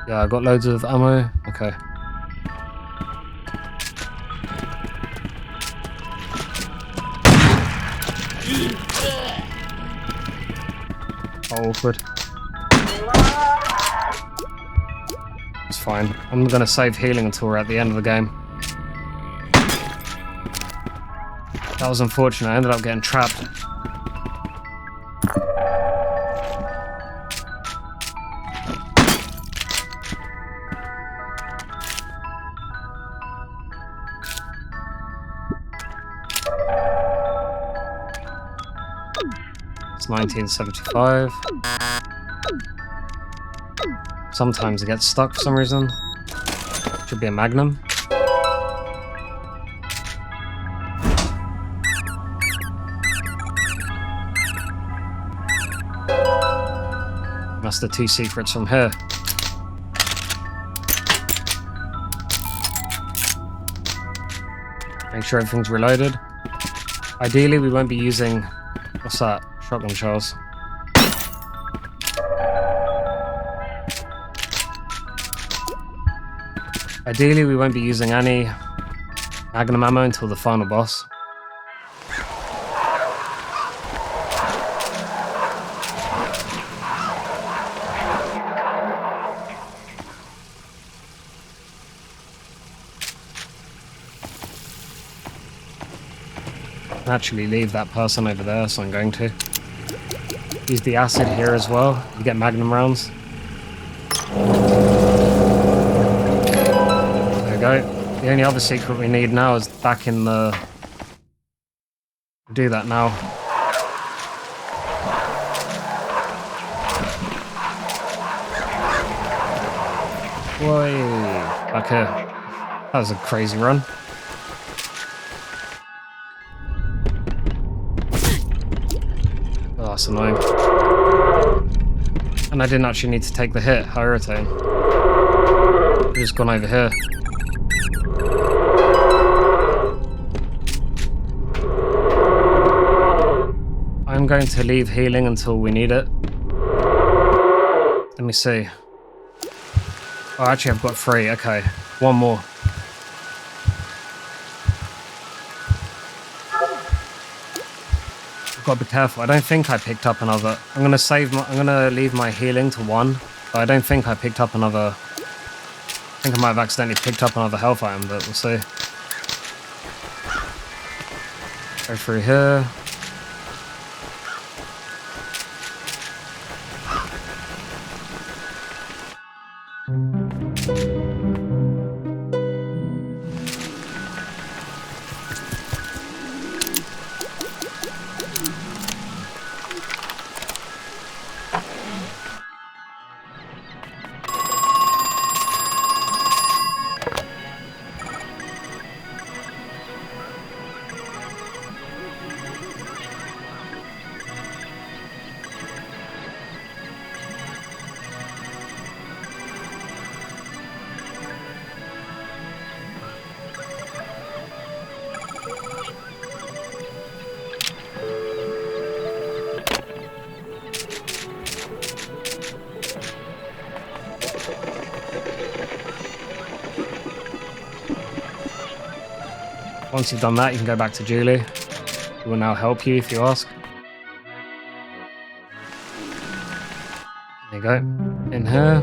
Speaker 1: Yeah, I got loads of ammo. Okay. Oh, awkward. It's fine. I'm gonna save healing until we're at the end of the game. That was unfortunate. I ended up getting trapped. It's 1975. Sometimes it gets stuck for some reason. Should be a Magnum. That's the 2 secrets from here. Make sure everything's reloaded. Ideally, we won't be using... What's that? Shotgun shells. Ideally, we won't be using any Magnum ammo until the final boss. Actually leave that person over there, so I'm going to. Use the acid here as well. You get Magnum rounds. There we go. The only other secret we need now is back in the... Do that now. Whoa! Back here. That was a crazy run. Oh, that's annoying. And I didn't actually need to take the hit. How irritating. I've just gone over here. I'm going to leave healing until we need it. Let me see. Oh, actually I've got 3. Okay. 1 more. Gotta be careful. I don't think I picked up another. I'm gonna leave my healing to 1, but I don't think I picked up another. I think I might have accidentally picked up another health item, but we'll see. Go through here. Once you've done that, you can go back to Julie, who will now help you if you ask. There you go. In here.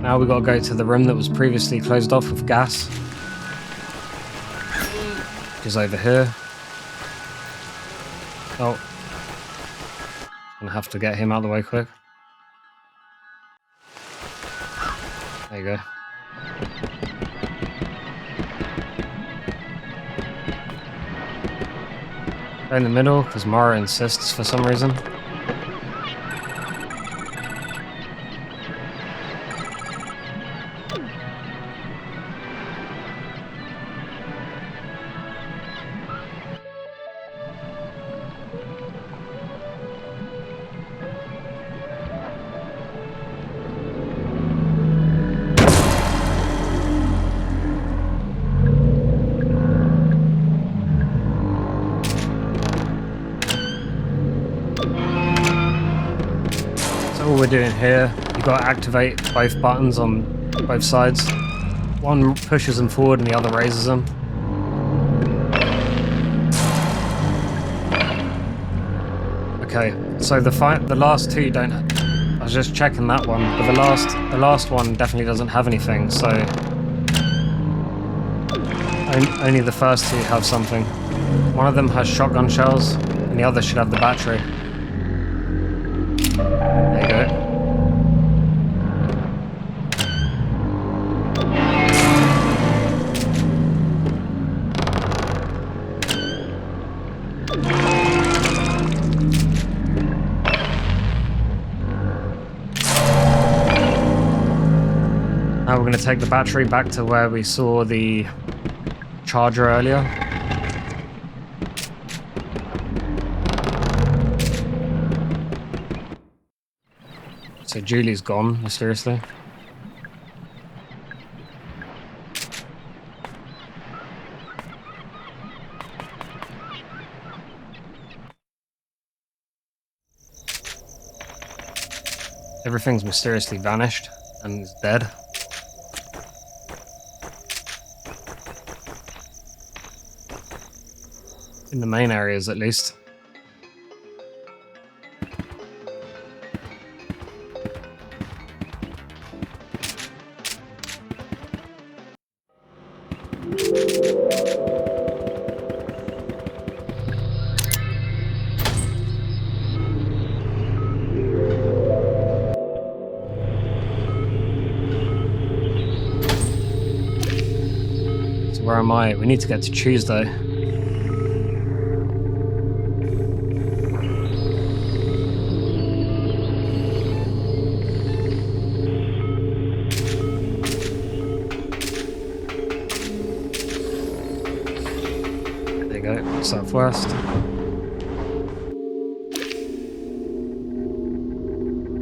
Speaker 1: Now we've got to go to the room that was previously closed off with gas. Which is over here. Oh. Gonna have to get him out of the way quick. There you go. Go in the middle, because Mara insists for some reason. all we're doing here, you've got to activate both buttons on both sides. One pushes them forward and the other raises them. Okay, so the last two don't. I was just checking that one, but the last one definitely doesn't have anything. So only the first two have something. One of them has shotgun shells, and the other should have the battery. There you go. Now we're going to take the battery back to where we saw the charger earlier. So Julie's gone, mysteriously. Everything's mysteriously vanished and is dead. In the main areas, at least. So where am I? We need to get to Tuesday. Southwest.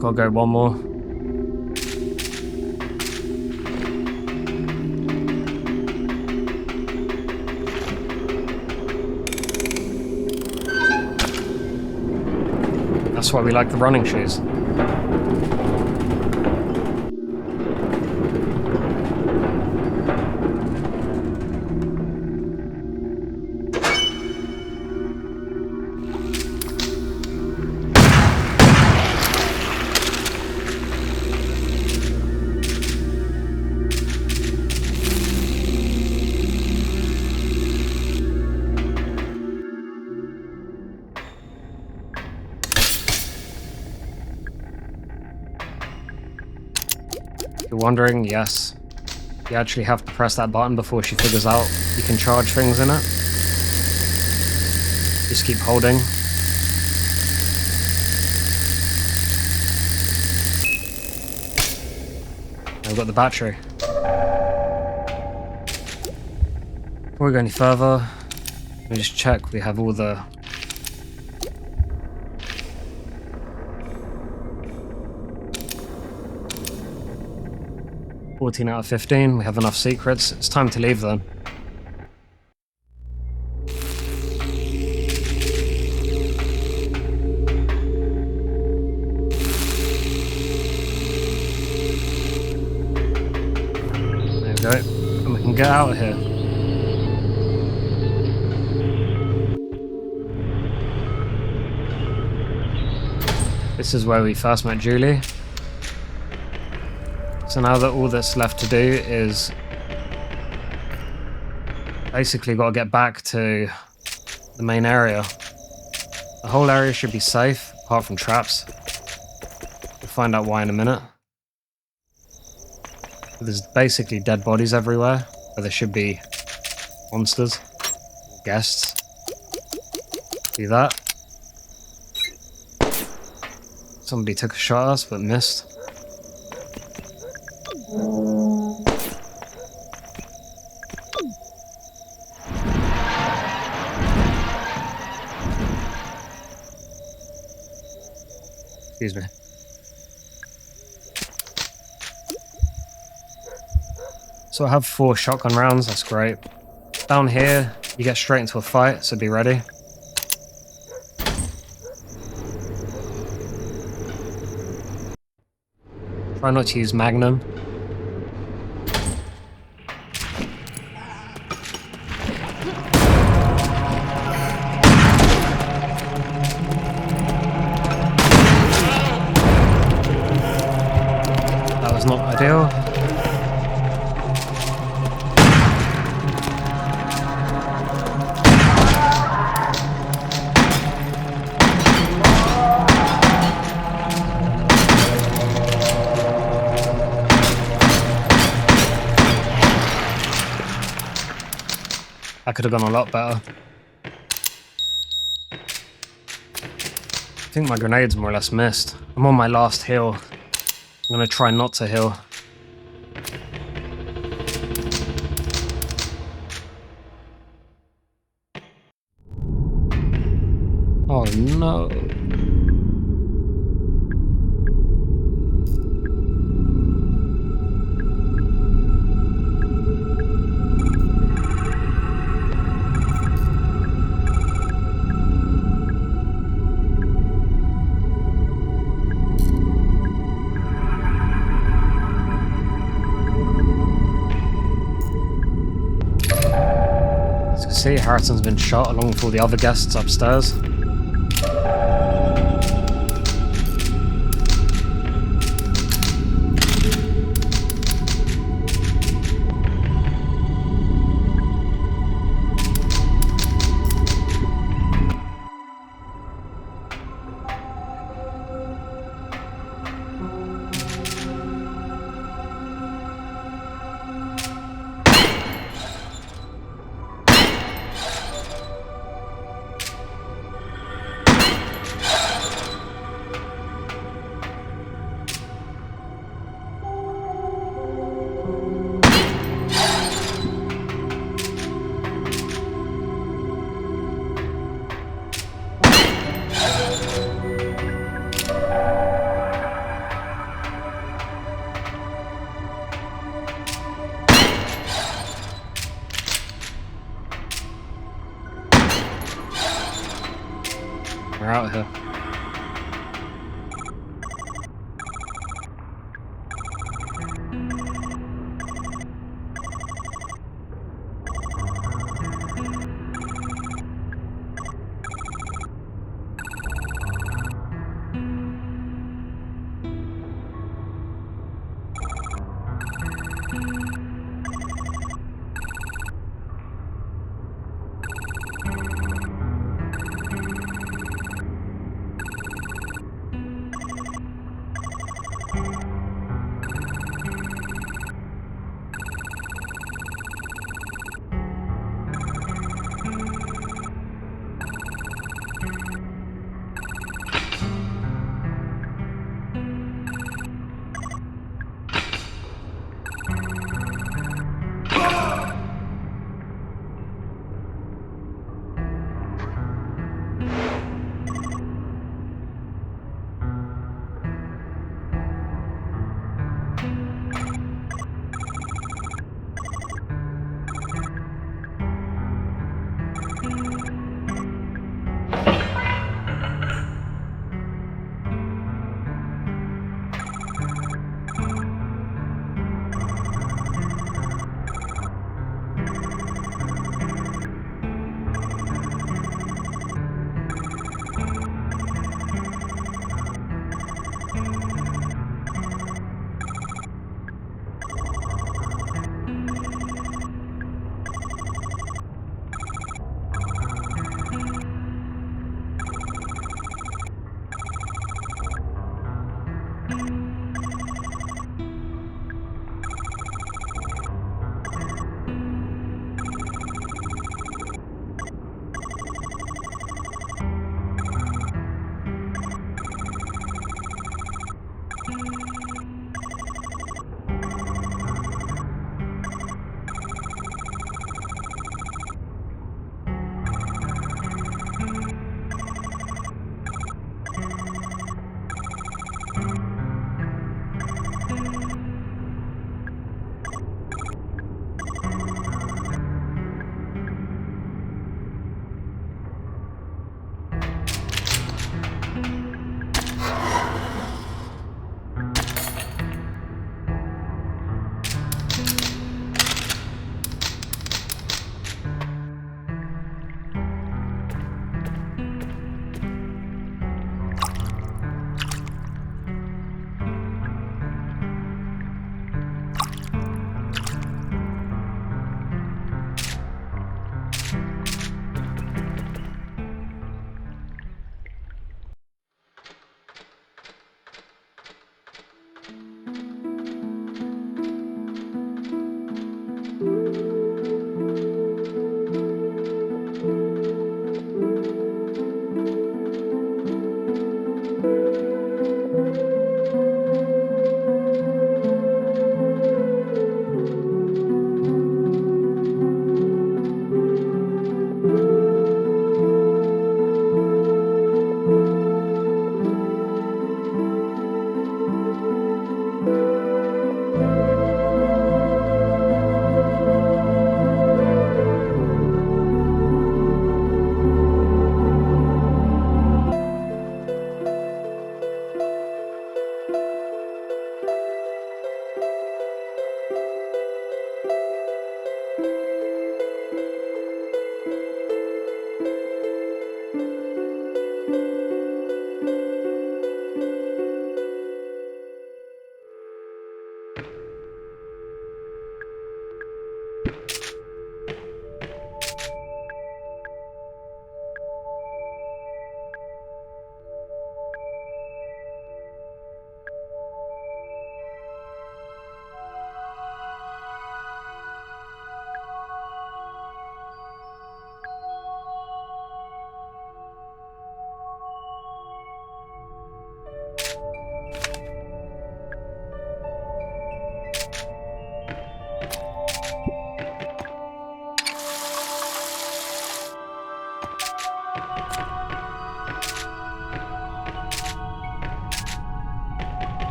Speaker 1: Gotta go one more. That's why we like the running shoes. You're wondering, yes. You actually have to press that button before she figures out you can charge things in it. Just keep holding. I've got the battery. Before we go any further, let me just check we have all the... "14 out of 15, we have enough secrets. It's time to leave then." There we go. And we can get out of here. This is where we first met Julie. So now that all that's left to do is basically got to get back to the main area. The whole area should be safe, apart from traps. We'll find out why in a minute. But there's basically dead bodies everywhere, where there should be monsters, guests. See that? Somebody took a shot at us but missed. Excuse me. So I have 4 shotgun rounds, that's great. Down here, you get straight into a fight, so be ready. Try not to use Magnum. That was not ideal. I could have gone a lot better. I think my grenades more or less missed. I'm on my last heal. I'm gonna try not to heal. Oh no. See, Harrison's been shot along with all the other guests upstairs. We're out here.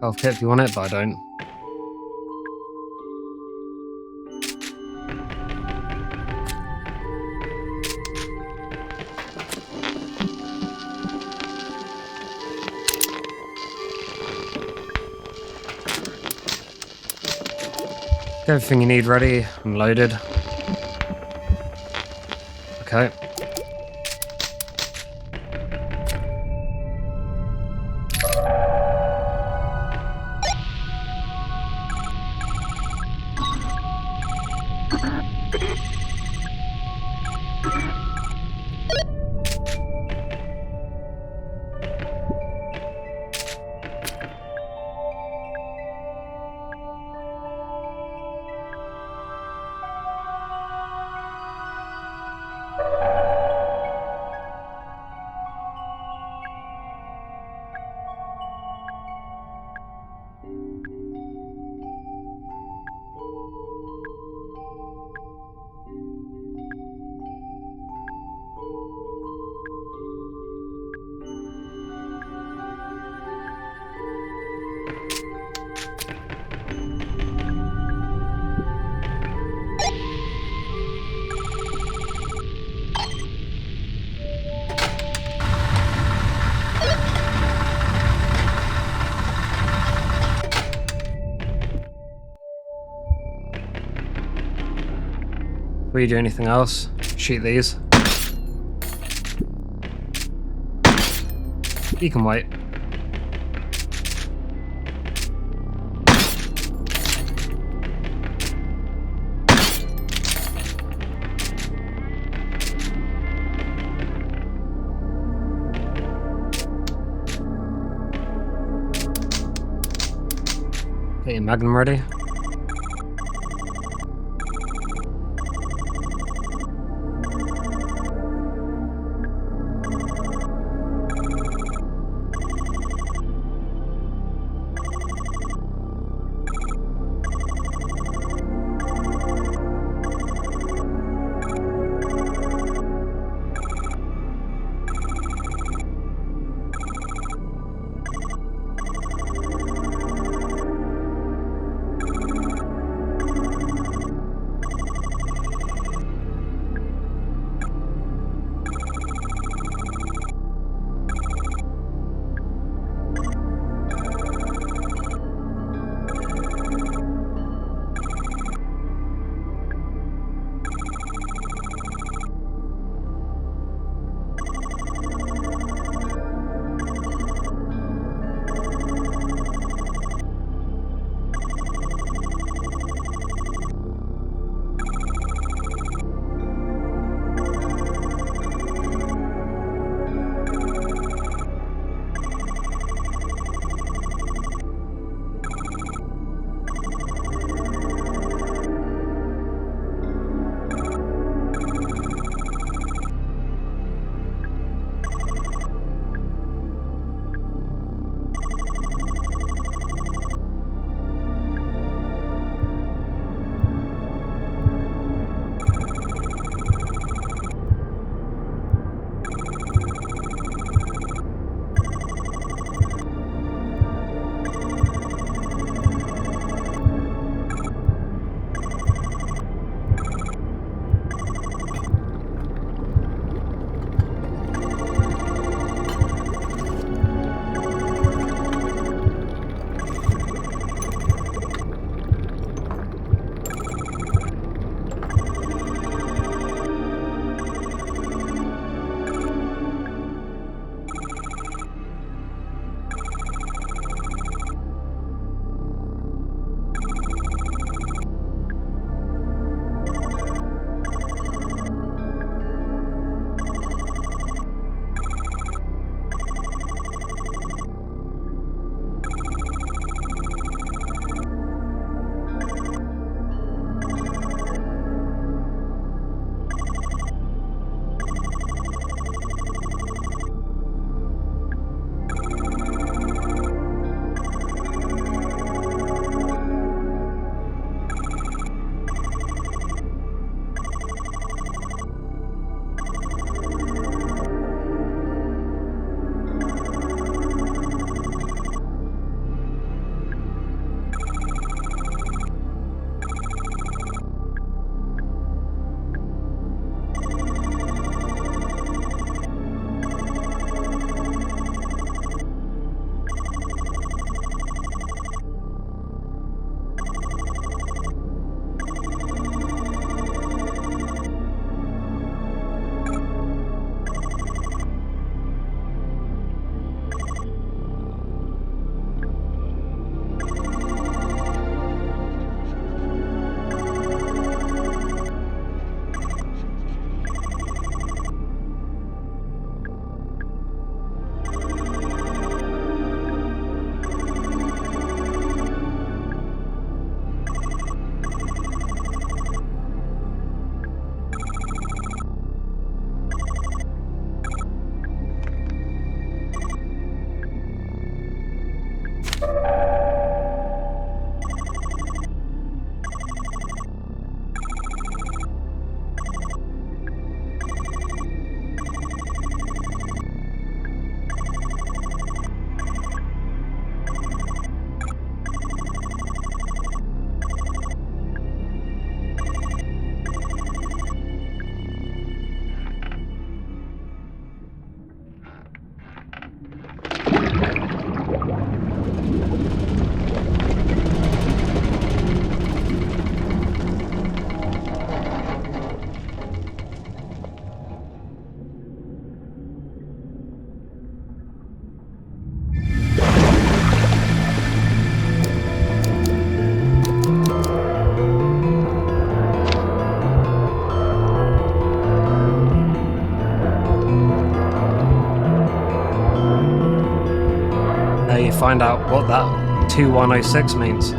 Speaker 1: Health kit if you want it, but I don't. Get everything you need ready and loaded. Okay. Before you do anything else, shoot these. You can wait. Get your Magnum ready. find out what that 2106 means.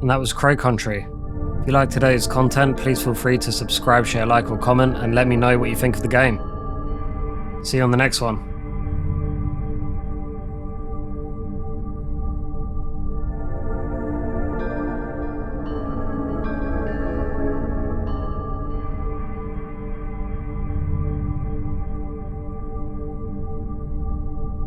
Speaker 1: And that was CrowCountry. If you like today's content, please feel free to subscribe, share, like, or comment, and let me know what you think of the game. See you on the next one.